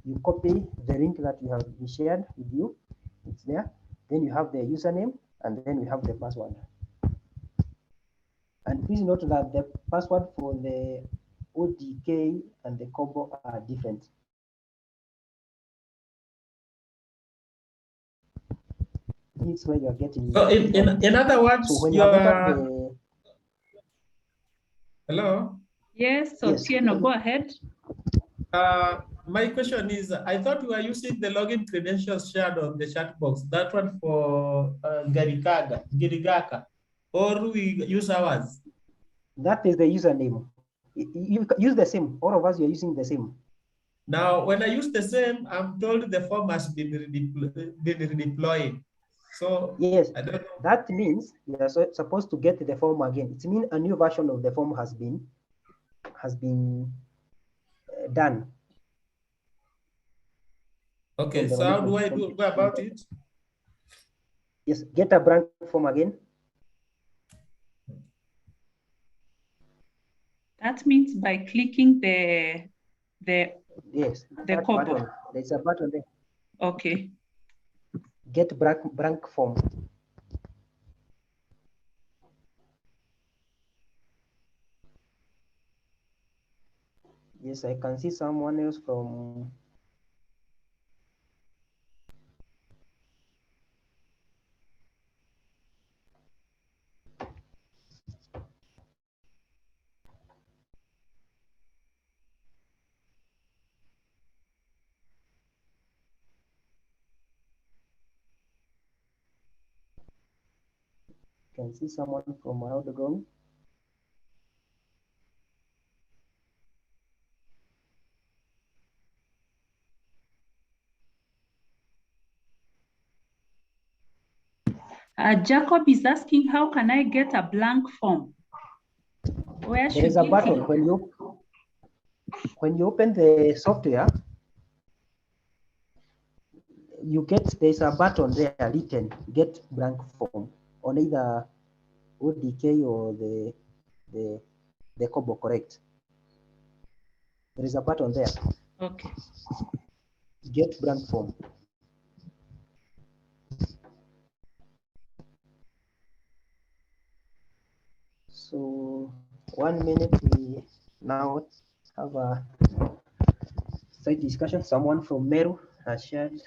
You copy the link that you have shared with you. It's there. Then you have the username, and then we have the password. And please note that the password for the ODK and the Kobo are different. This is where you are getting. So in other words, so when you are... Hello? Yes, so yes. Tieno, go ahead. My question is, I thought you were using the login credentials shared on the chat box, that one for Girigaka, or we use ours? That is the username. You use the same. All of us are using the same. Now, when I use the same, I'm told the form has been redeployed. So yes, I don't know. That means you are supposed to get the form again. It means a new version of the form has been done. Okay, so how do I go about it? Yes, get a blank form again. That means by clicking the yes, the Kobo. button. There's a button there. Okay. Get blank form. Yes, I can see someone else from. Can see someone from Outgoing. Jacob is asking, how can I get a blank form? Where There is should a it button be? when you open the software. There's a button there written get blank form on either ODK or the Kobo correct. There is a button there. Okay. Get blank form. So 1 minute, we now have a side discussion. Someone from Meru has shared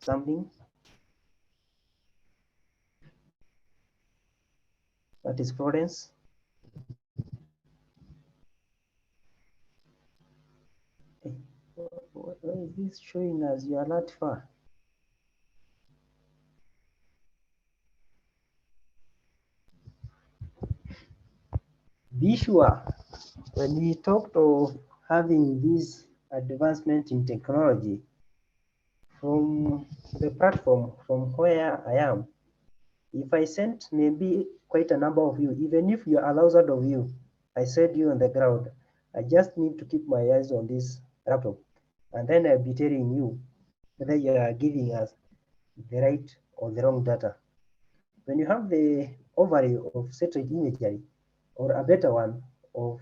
something. That is Florence. What is this showing as you are not far? Be sure when we talked of having this advancement in technology from the platform from where I am, if I sent maybe quite a number of you, even if you are 1,000 of you, I said you on the ground, I just need to keep my eyes on this laptop, and then I'll be telling you whether you are giving us the right or the wrong data. When you have the overview of satellite imagery, or a better one of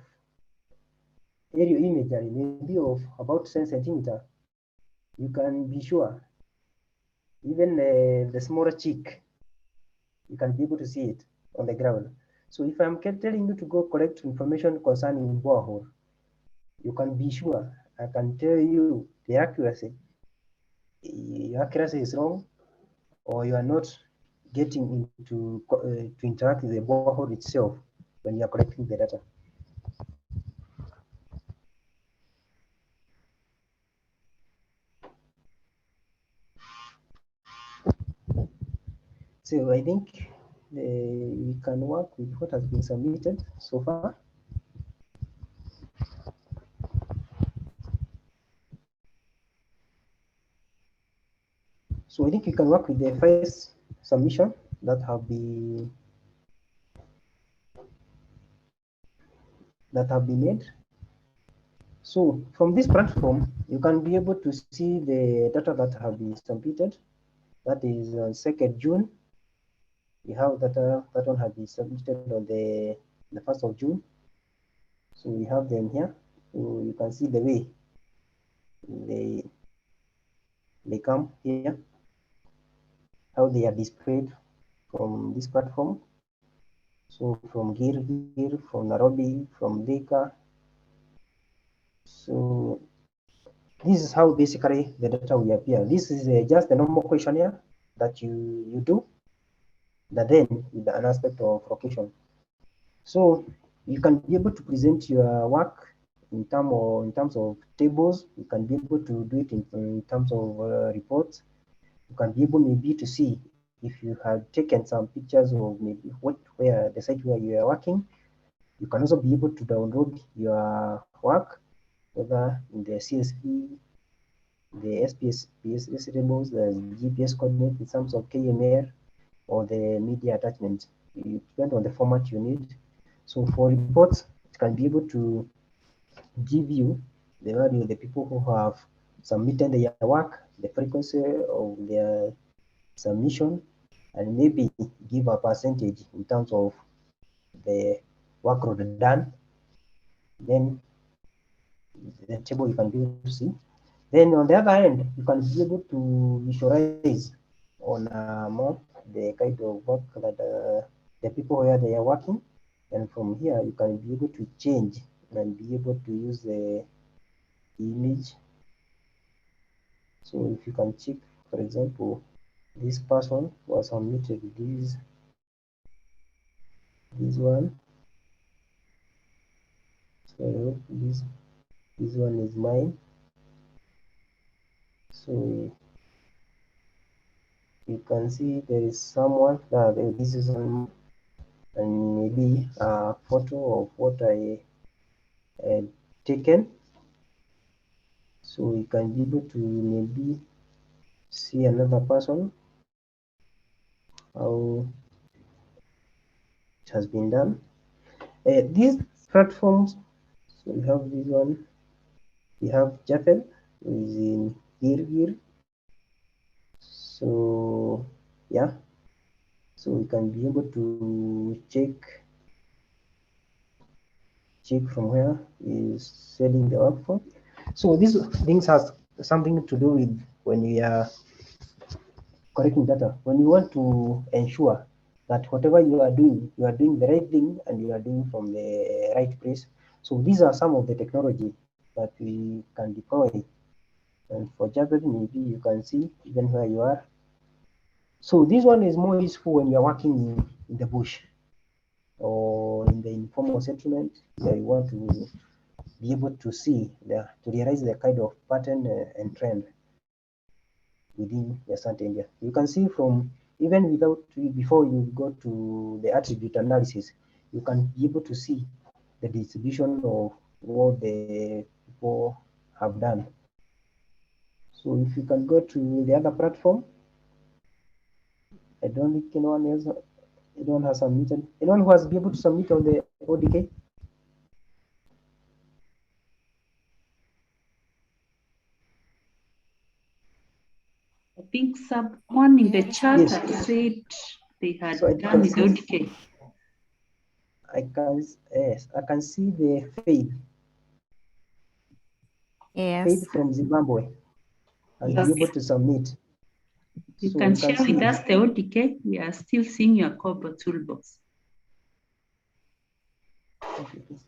aerial imagery, maybe of about 10 centimeter, you can be sure, even the smaller chick, you can be able to see it on the ground. So if I'm telling you to go collect information concerning borehole, you can be sure I can tell you the accuracy. Your accuracy is wrong, or you are not getting into to interact with the borehole itself when you are collecting the data. So I think we can work with what has been submitted so far. So I think we can work with the first submission that have been made. So from this platform, you can be able to see the data that have been submitted. That is on 2nd June. We have data that one has been submitted on the 1st of June. So we have them here. So you can see the way they come here, how they are displayed from this platform. So from Gir, from Nairobi, from Dhaka. So this is how basically the data will appear. This is just a normal questionnaire that you do, that then with an aspect of location. So you can be able to present your work in terms of tables. You can be able to do it in terms of reports. You can be able maybe to see if you have taken some pictures of maybe where the site where you are working. You can also be able to download your work, whether in the CSV, the SPSS tables, the GPS coordinate in terms of KML, or the media attachment. It depends on the format you need. So for reports, it can be able to give you the value of the people who have submitted their work, the frequency of their submission, and maybe give a percentage in terms of the workload done. Then the table you can be able to see. Then on the other end, you can be able to visualize on a map the kind of work that the people where they are working. And from here, you can be able to change and be able to use the image. So if you can check, for example, this person was submitted this one. So I hope this one is mine. So you can see there is someone that this is on, and maybe a photo of what I had taken. So you can be able to maybe see another person, how it has been done. These platforms, so we have this one. We have Jafel, who is in Girgir. So yeah, so we can be able to check from where is selling the work from. So these things has something to do with when we are collecting data. When you want to ensure that whatever you are doing the right thing and you are doing from the right place. So these are some of the technology that we can deploy. And for Jabez, maybe you can see even where you are. So this one is more useful when you are working in the bush or in the informal settlement where you want to be able to see to realize the kind of pattern and trend within a certain area. You can see from even before you go to the attribute analysis, you can be able to see the distribution of what the people have done. So if you can go to the other platform, I don't think anyone has submitted. Anyone who has been able to submit on the ODK? I think someone in the chat Yes. had said they had So I done can with see, ODK. I can see the Faith Yes. from Zimbabwe and Yes. be able to submit. You So can you can share with see. us the ODK. We are still seeing your COBOL toolbox. Okay, please.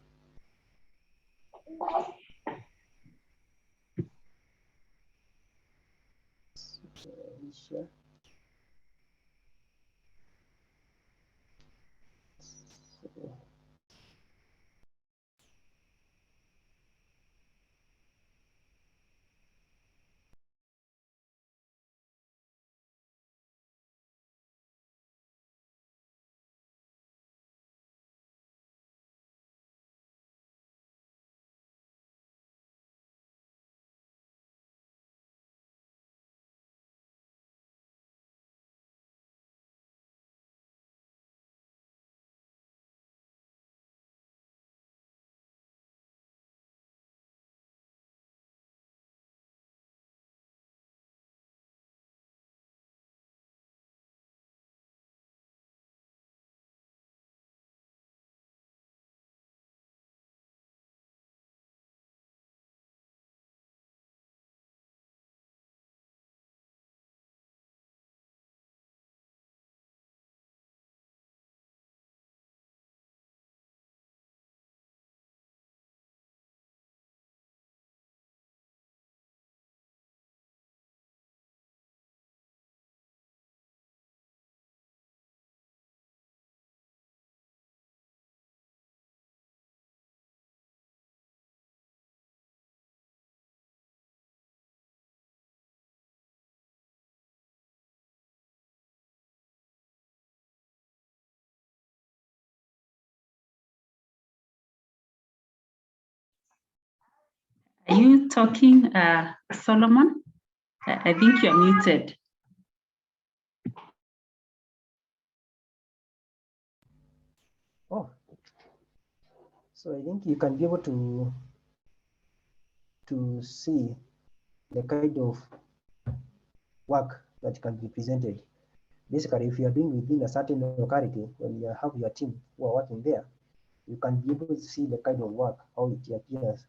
Share. So, Are you talking, Solomon? I think you're muted. oh, so I think you can be able to see the kind of work that can be presented. Basically, if you are doing within a certain locality, when you have your team who are working there, you can be able to see the kind of work, how it appears.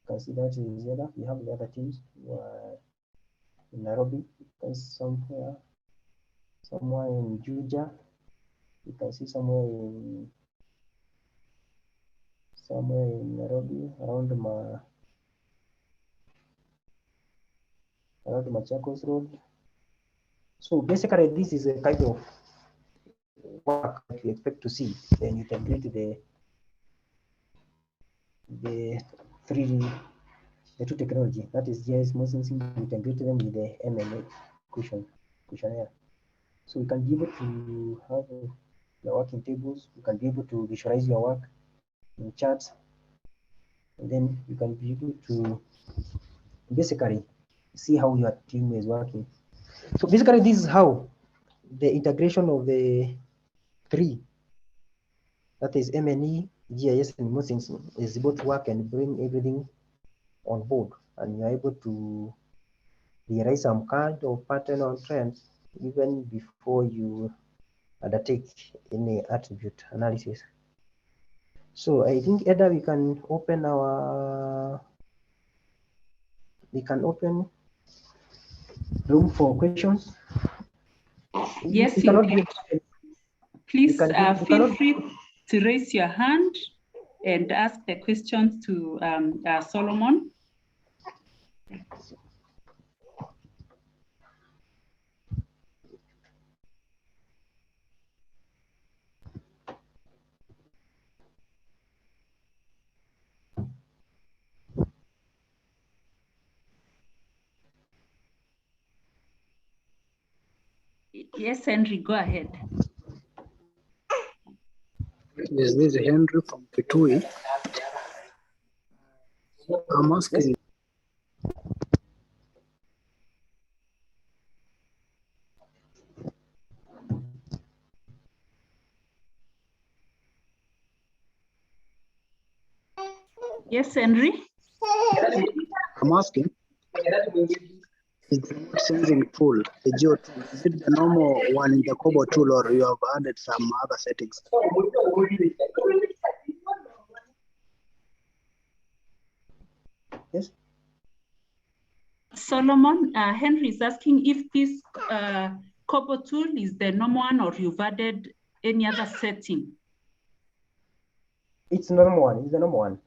You can see that is the other. We have the other teams who are in Nairobi, somewhere in Juja. You can see somewhere in Nairobi around Machakos Road. So basically, this is a kind of work that we expect to see. Then you integrate the 3D, the two technology, that is GIS and Remote Sensing, you integrate them with the MLA questionnaire. So you can be able to have your working tables, you can be able to visualize your work in charts, and then you can be able to basically see how your team is working. So basically, this is how the integration of the three, that is MNE, GIS and Remote Sensing is able to work and bring everything on board, and you're able to realize some kind of pattern or trends even before you undertake any attribute analysis. So I think either we can open room for questions. Yes, We cannot indeed. do- Please we feel cannot- free to raise your hand and ask the questions to Solomon. Yes, Henry, go ahead. Yes, this is Henry from Kitui. I'm asking. Yes, Henry. I'm asking. Is the remote sensing tool, the geo tool, is it the normal one in the Kobo tool, or you have added some other settings? Yes. Solomon, Henry is asking if this Kobo tool is the normal one or you've added any other setting. It's the normal one. It's the normal one.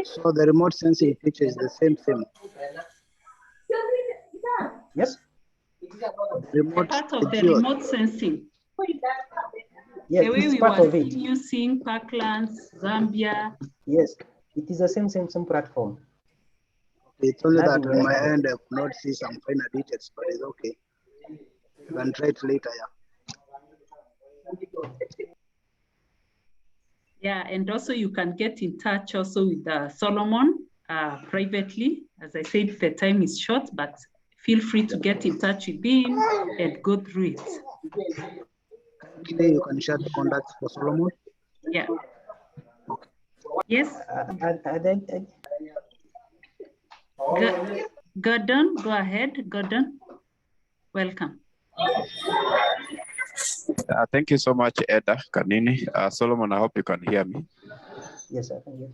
So the remote sensing feature is the same thing. Yes. Remote, Part of the geo. remote sensing. Yes, The way it's we part were of it. using Parklands, Zambia. Yes, it is the same platform. It's only that Nothing on my else. end I could not see some finer details, but it's okay. You can try it later, yeah. Yeah, and also you can get in touch also with Solomon privately. As I said, the time is short, but feel free to get in touch with him and go through it. Okay, you can share the contacts for Solomon. Yeah. Okay. Yes. Gordon, go ahead. Gordon, welcome. Thank you so much, Eda Kanini. Solomon, I hope you can hear me. Yes, I can hear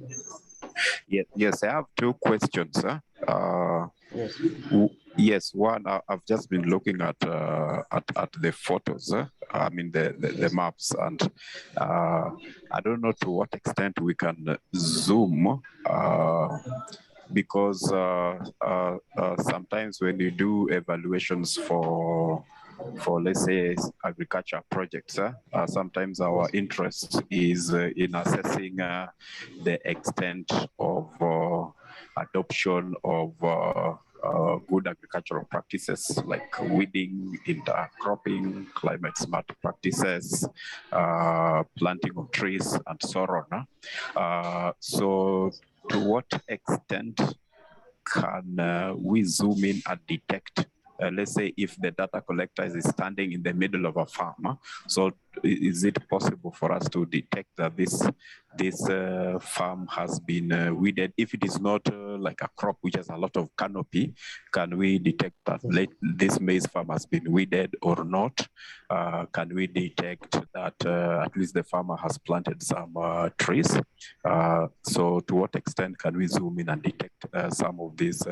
you. Yes, I have two questions. Yes. Yes, one, I've just been looking at the photos. I mean the maps, and I don't know to what extent we can zoom. Because sometimes when you do evaluations for let's say agriculture projects, sometimes our interest is in assessing the extent of adoption of good agricultural practices like weeding, intercropping, climate smart practices, planting of trees, and so on. So to what extent can we zoom in and detect, let's say if the data collector is standing in the middle of a farm, so is it possible for us to detect that this farm has been weeded? If it is not like a crop which has a lot of canopy, can we detect that this maize farm has been weeded or not? Can we detect that at least the farmer has planted some trees? So to what extent can we zoom in and detect some of these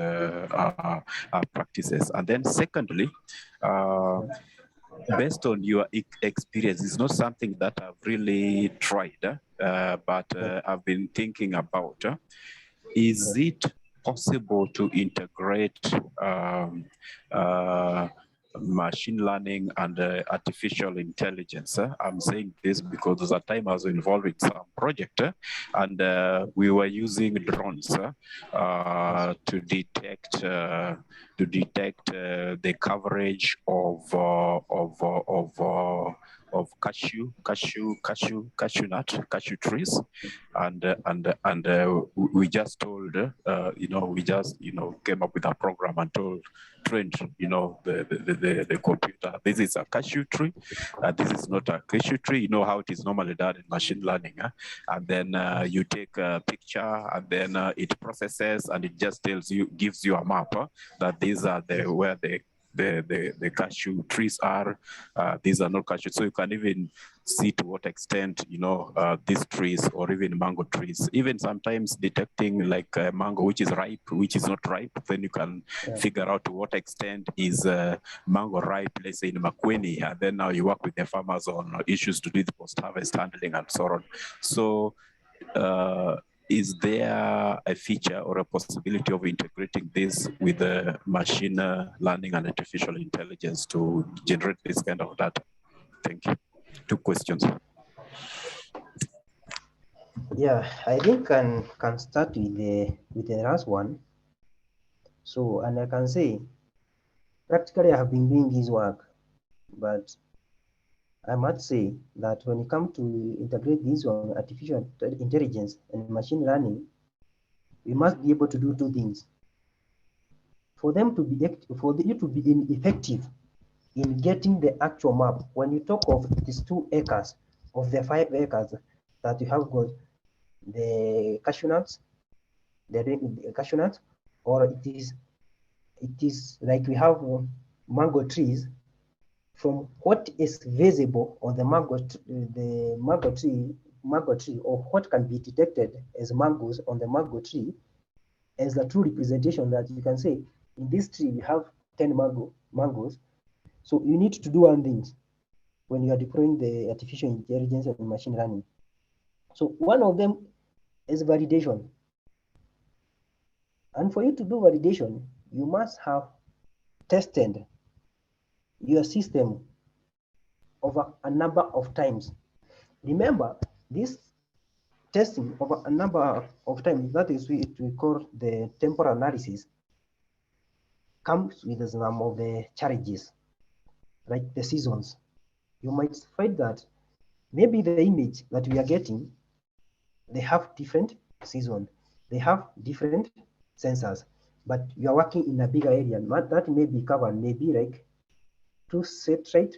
practices? And then secondly, based on your experience, it's not something that I've really tried, but I've been thinking about. Is it possible to integrate machine learning and artificial intelligence? I'm saying this because there's a time I was involved in some project and we were using drones to detect the coverage of cashew nut, cashew trees, and we just told, came up with a program and trained, the computer. This is a cashew tree. This is not a cashew tree. You know how it is normally done in machine learning, and then you take a picture, and then it processes, and it just gives you a map that these are where the cashew trees are. These are not cashew, so you can even see to what extent these trees, or even mango trees, even sometimes detecting like a mango which is ripe, which is not ripe. Then you can figure out to what extent is mango ripe, let's say in Makueni, and then now you work with the farmers on issues to do with post-harvest handling and so on. So is there a feature or a possibility of integrating this with the machine learning and artificial intelligence to generate this kind of data? Thank you. 2 questions. Yeah, I think can start with the last one. So, and I can say, practically I have been doing this work, but I must say that when it comes to integrate this on artificial intelligence and machine learning, we must be able to do 2 things. For them to be effective in getting the actual map, when you talk of these 2 acres of the 5 acres that you have got the cashew nuts, the cashew nuts, or it is like we have mango trees. From what is visible on the mango tree, or what can be detected as mangoes on the mango tree, as a true representation that you can say, in this tree we have 10 mangoes. So you need to do 1 thing when you are deploying the artificial intelligence and machine learning. So one of them is validation. And for you to do validation, you must have tested your system over a number of times. Remember, this testing over a number of times, that is what we call the temporal analysis, comes with some of the challenges, like the seasons. You might find that maybe the image that we are getting, they have different seasons, they have different sensors, but you are working in a bigger area. That may be covered, maybe like two satellite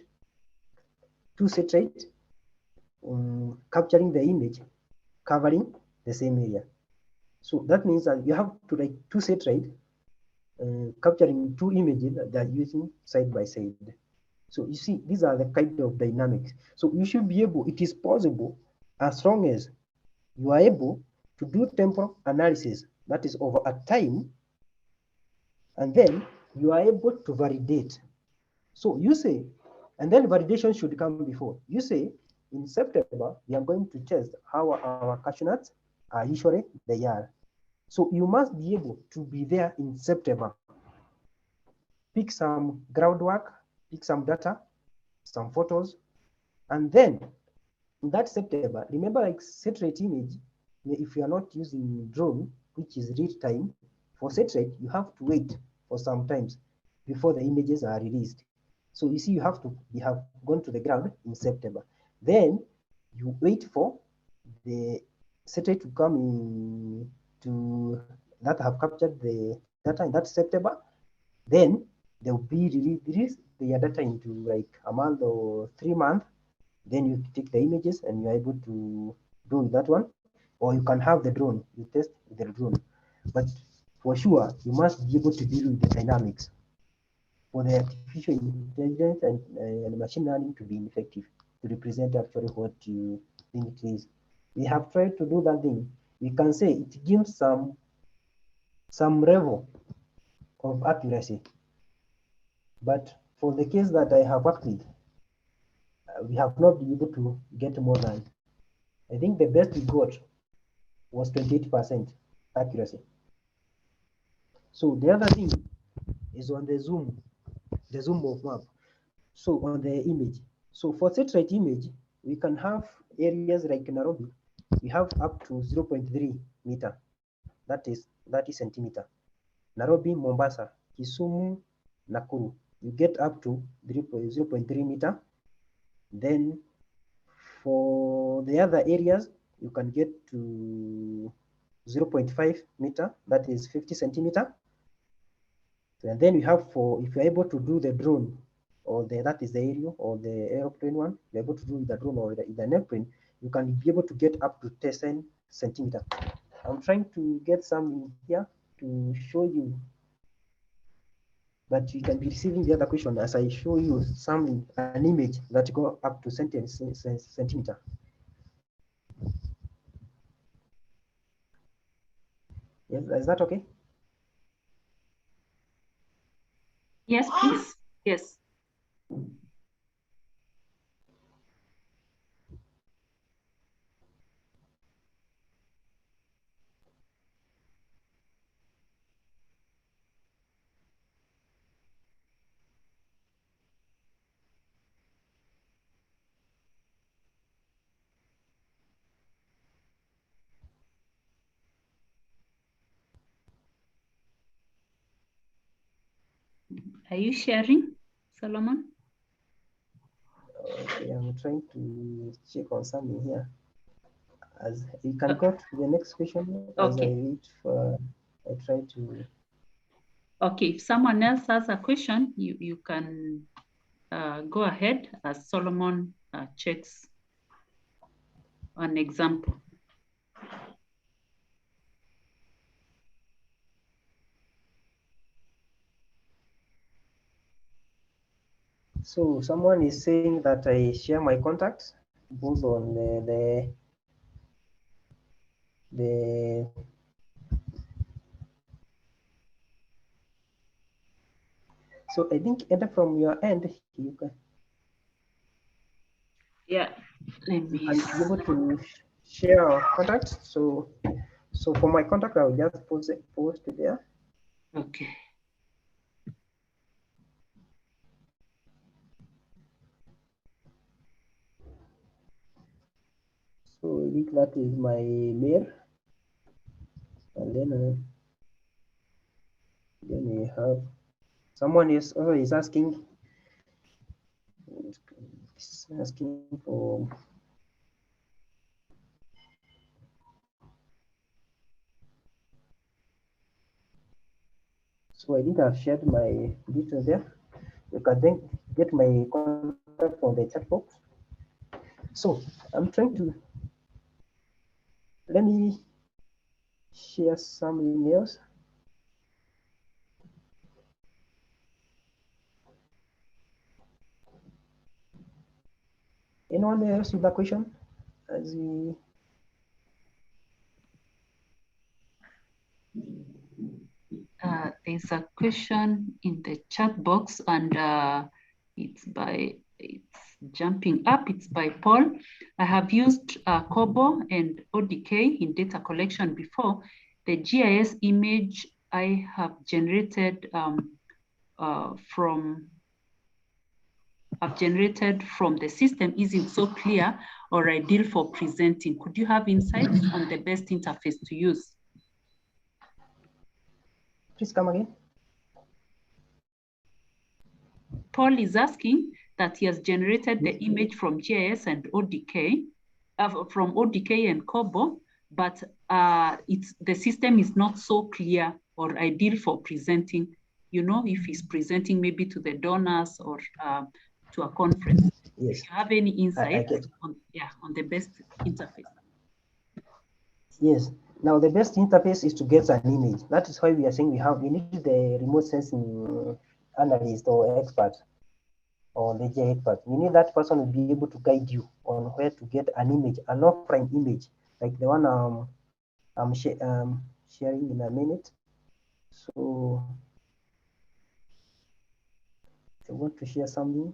capturing the image, covering the same area. So that means that you have to like 2 satellite capturing 2 images that are using side by side. So you see, these are the kind of dynamics. So you should be able, it is possible, as long as you are able to do temporal analysis, that is over a time, and then you are able to validate. So you say, and then validation should come before. You say, in September, we are going to test how our cashew nuts are usually they are. So you must be able to be there in September. Pick some groundwork, pick some data, some photos, and then in that September, remember, like satellite image, if you are not using drone, which is real time, for satellite, you have to wait for some times before the images are released. So you see, you have gone to the ground in September. Then you wait for the satellite to come in to that have captured the data in that September. Then they will be released their data into like a month or 3 months. Then you take the images and you're able to do that one, or you can have the drone, you test with the drone. But for sure, you must be able to deal with the dynamics for the artificial intelligence and machine learning to be effective, to represent actually what you think it is. We have tried to do that thing. We can say it gives some level of accuracy. But for the case that I have worked with, we have not been able to get more than, I think the best we got was 28% accuracy. So the other thing is on the zoom of map. So on the image. So for satellite image, we can have areas like Nairobi, we have up to 0.3 meter. That is centimeter. Nairobi, Mombasa, Kisumu, Nakuru, you get up to 0.3 meter. Then for the other areas, you can get to 0.5 meter, that is 50 centimeter. And then we have for, if you're able to do the drone, or that is the aerial or the airplane one, you're able to do the drone or the airplane, you can be able to get up to 10 centimeter. I'm trying to get some here to show you, but you can be receiving the other question as I show you some, an image that go up to centimeter. Yes, is that okay? Yes, please. Yes. Are you sharing, Solomon? Okay, I'm trying to check on something here. As you can go to the next question as I Okay. read for, I try to. Okay, if someone else has a question, you can go ahead as Solomon checks an example. So someone is saying that I share my contacts both on the so I think either from your end you can Yeah, let me be able to share our contacts. So for my contact, I'll just post it there. Okay. So I think that is my mail, and then we have someone is asking for. So I think I've shared my details there. You can then get my contact from the chat box. So I'm trying to, let me share some emails. Anyone else with a question? As we There's a question in the chat box, and it's jumping up. It's by Paul. I have used COBO and ODK in data collection before. The GIS image I have generated from the system isn't so clear or ideal for presenting. Could you have insights on the best interface to use? please come again. Paul is asking that he has generated the image from GIS and ODK, from ODK and COBO, but the system is not so clear or ideal for presenting, if he's presenting maybe to the donors or to a conference. Yes. If you have any insight on the best interface. Yes. Now the best interface is to get an image. That is why we are saying we need the remote sensing analyst or expert or the GIS expert. We need that person to be able to guide you on where to get an image, an offline image, like the one I'm sharing in a minute. So I want to share something.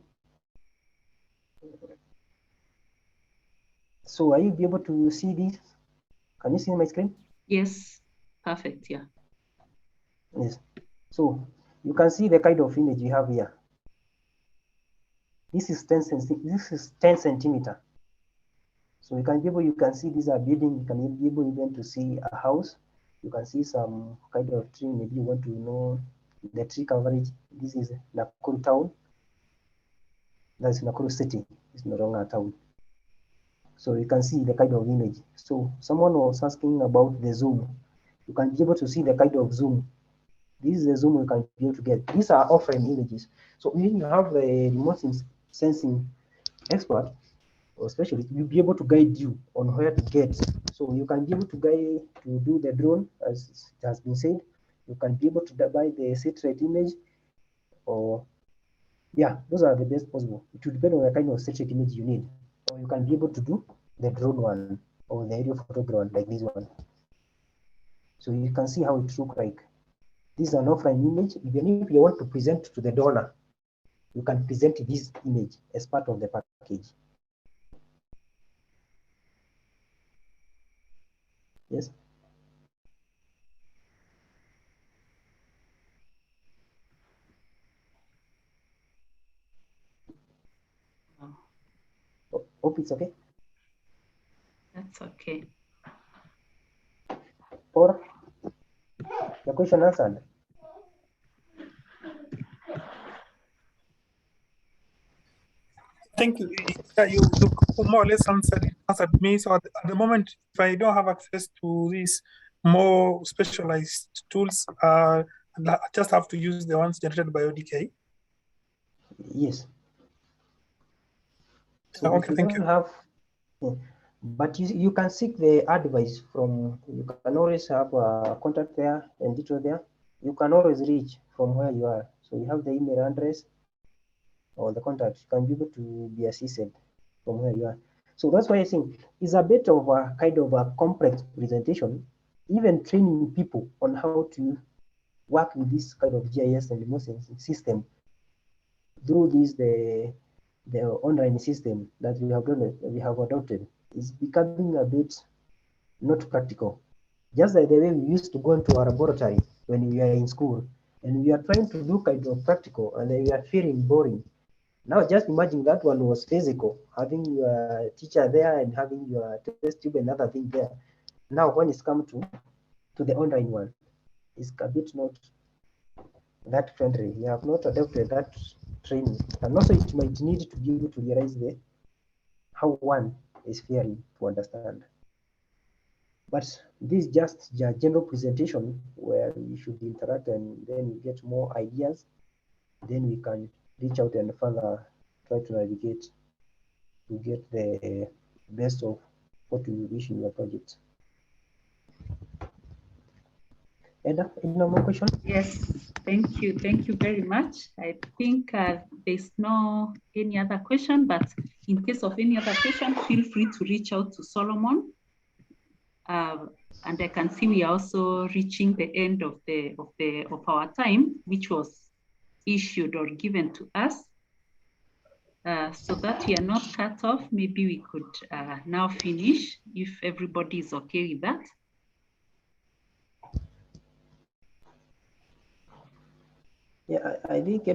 So are you be able to see this? Can you see my screen? Yes, perfect, yeah. Yes. So you can see the kind of image you have here. This is 10 centimeter. So you can see these are building, you can be able even to see a house. You can see some kind of tree, maybe you want to know the tree coverage. This is Nakuru town. That's Nakuru City. It's no longer a town. So you can see the kind of image. So someone was asking about the zoom. You can be able to see the kind of zoom. This is the zoom you can be able to get. These are offline images. So if you have a remote sensing expert or specialist, you'll be able to guide you on where to get. So you can be able to guide to do the drone, as it has been said. You can be able to buy the satellite image, or yeah, those are the best possible. It will depend on the kind of satellite image you need. Or you can be able to do the drone one or the aerial photograph one, like this one. So you can see how it looks like. This is an offline image. Even if you want to present to the donor, you can present this image as part of the package. Yes. Hope it's okay. That's okay. Or the question answered. Thank you. Yeah, you more or less answered me. So at the moment, if I don't have access to these more specialized tools, I just have to use the ones generated by ODK. Yes. So Okay, thank you. Have, but you can seek the advice from, you can always have a contact there and detail there. You can always reach from where you are. So you have the email address or the contact, you can be able to be assisted from where you are. So that's why I think it's a bit of a kind of a complex presentation, even training people on how to work with this kind of GIS and remote sensing system through this the online system that we have adopted is becoming a bit not practical. Just like the way we used to go into our laboratory when we are in school, and we are trying to do kind of practical, and we are feeling boring. Now just imagine that one was physical, having your teacher there and having your test tube and other thing there. Now when it's come to the online one, it's a bit not that friendly. You have not adopted that training, and also it might need to be able to realize how one is fearing to understand. But this is just a general presentation where we should interact and then we get more ideas. Then we can reach out and further try to navigate to get the best of what we wish in your project. Edda, any more questions? Yes, thank you. Thank you very much. I think there's no any other question, but in case of any other question, feel free to reach out to Solomon. And I can see we are also reaching the end of our time, which was issued or given to us. So that we are not cut off, maybe we could now finish if everybody is okay with that. Yeah, I think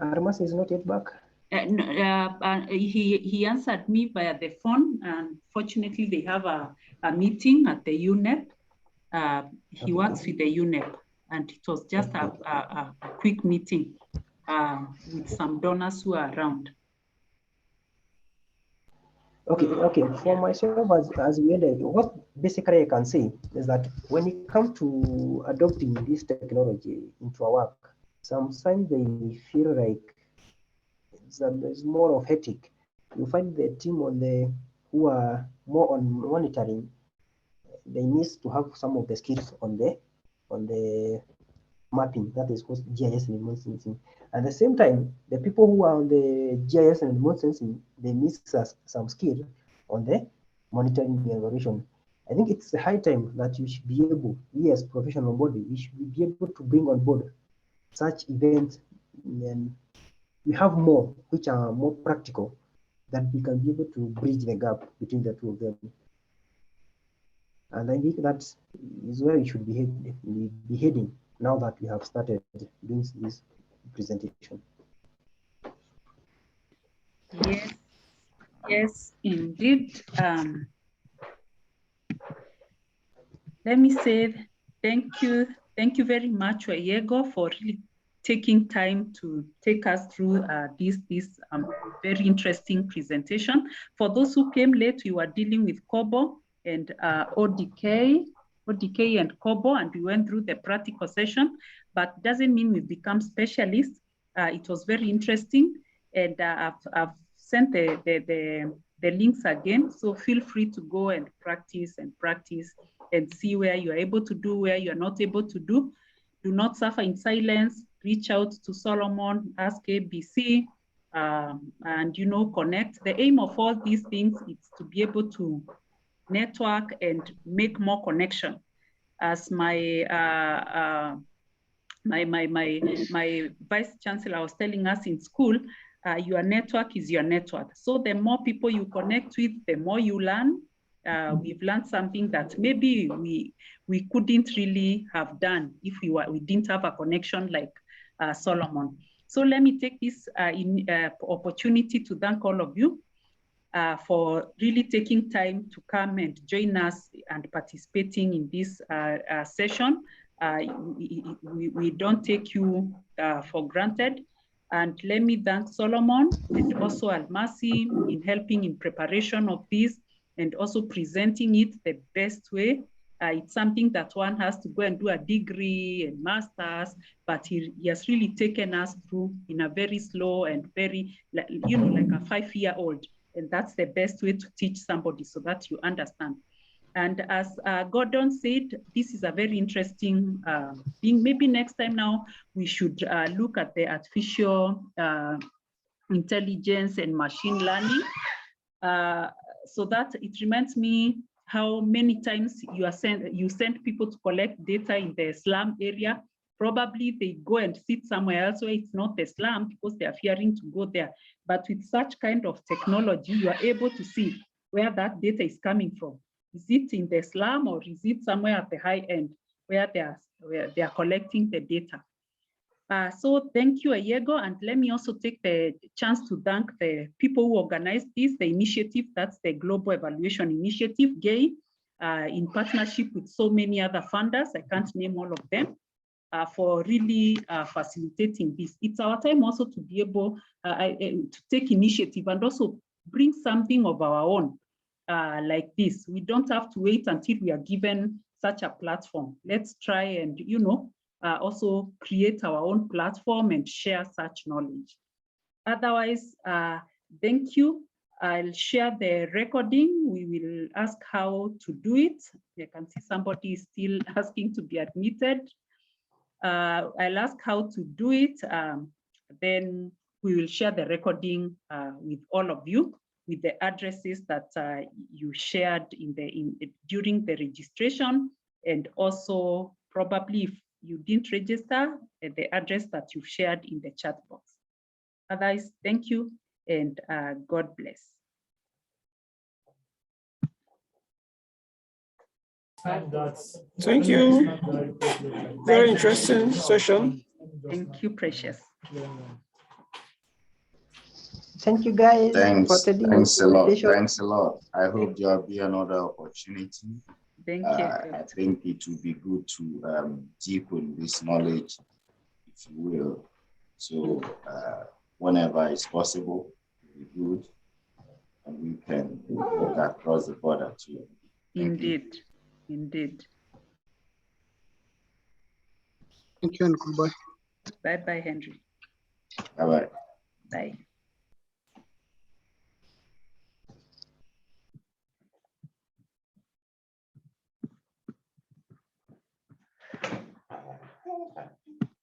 Armas is not yet back. He answered me via the phone, and fortunately they have a meeting at the UNEP. He works with the UNEP, and it was just a quick meeting with some donors who are around. Okay. For myself, as we ended, what basically I can say is that when it comes to adopting this technology into our work, sometimes they feel like it's more of headache. You find the team who are more on monitoring, they need to have some of the skills on the mapping, that is called GIS and remote sensing. At the same time, the people who are on the GIS and remote sensing, they miss some skill on the monitoring the evaluation. I think it's a high time that you should be able, we as professional body, we should be able to bring on board such events, and we have more which are more practical, that we can be able to bridge the gap between the two of them. And I think that is where we should be heading now that we have started doing this presentation. Yes, indeed. Let me say thank you very much, Oyego, for really taking time to take us through this very interesting presentation. For those who came late, we were dealing with COBO and ODK and COBO, and we went through the practical session, but doesn't mean we've become specialists. It was very interesting, and I've sent the links again, so feel free to go and practice and see where you're able to do, where you're not able to do. Do not suffer in silence. Reach out to Solomon, ask ABC, and connect. The aim of all these things is to be able to network and make more connection. As my vice chancellor was telling us in school, your network is your network. So the more people you connect with, the more you learn. We've learned something that maybe we couldn't really have done if we didn't have a connection like Solomon. So let me take this opportunity to thank all of you for really taking time to come and join us and participating in this session. We don't take you for granted. And let me thank Solomon and also Almasi in helping in preparation of this and also presenting it the best way. It's something that one has to go and do a degree and master's, but he has really taken us through in a very slow and very, like a 5-year-old. And that's the best way to teach somebody so that you understand. And as Gordon said, this is a very interesting thing. Maybe next time now, we should look at the artificial intelligence and machine learning. So that it reminds me how many times you send people to collect data in the slum area. Probably they go and sit somewhere else where it's not the slum because they are fearing to go there. But with such kind of technology, you are able to see where that data is coming from. Is it in the slum or is it somewhere at the high end where they are collecting the data? So thank you, Ayego, and let me also take the chance to thank the people who organized this, the initiative, that's the Global Evaluation Initiative, GAI, in partnership with so many other funders, I can't name all of them, for really facilitating this. It's our time also to be able to take initiative and also bring something of our own like this. We don't have to wait until we are given such a platform. Let's try and, also create our own platform and share such knowledge. Otherwise, thank you. I'll share the recording. We will ask how to do it. I can see somebody is still asking to be admitted. I'll ask how to do it. Then we will share the recording with all of you with the addresses that you shared during the registration, and also probably if you didn't register, the address that you've shared in the chat box. Otherwise, thank you and God bless. Thank you. Very interesting session. Thank you, Precious. Thank you, guys. Thanks a lot. Thanks a lot. I hope there'll be another opportunity. Thank you. I think it would be good to deepen this knowledge, if you will. So whenever it's possible, it would be good. And we can look across the border too. Indeed. Indeed. Thank you and goodbye. Bye-bye, Henry. Bye-bye. Bye.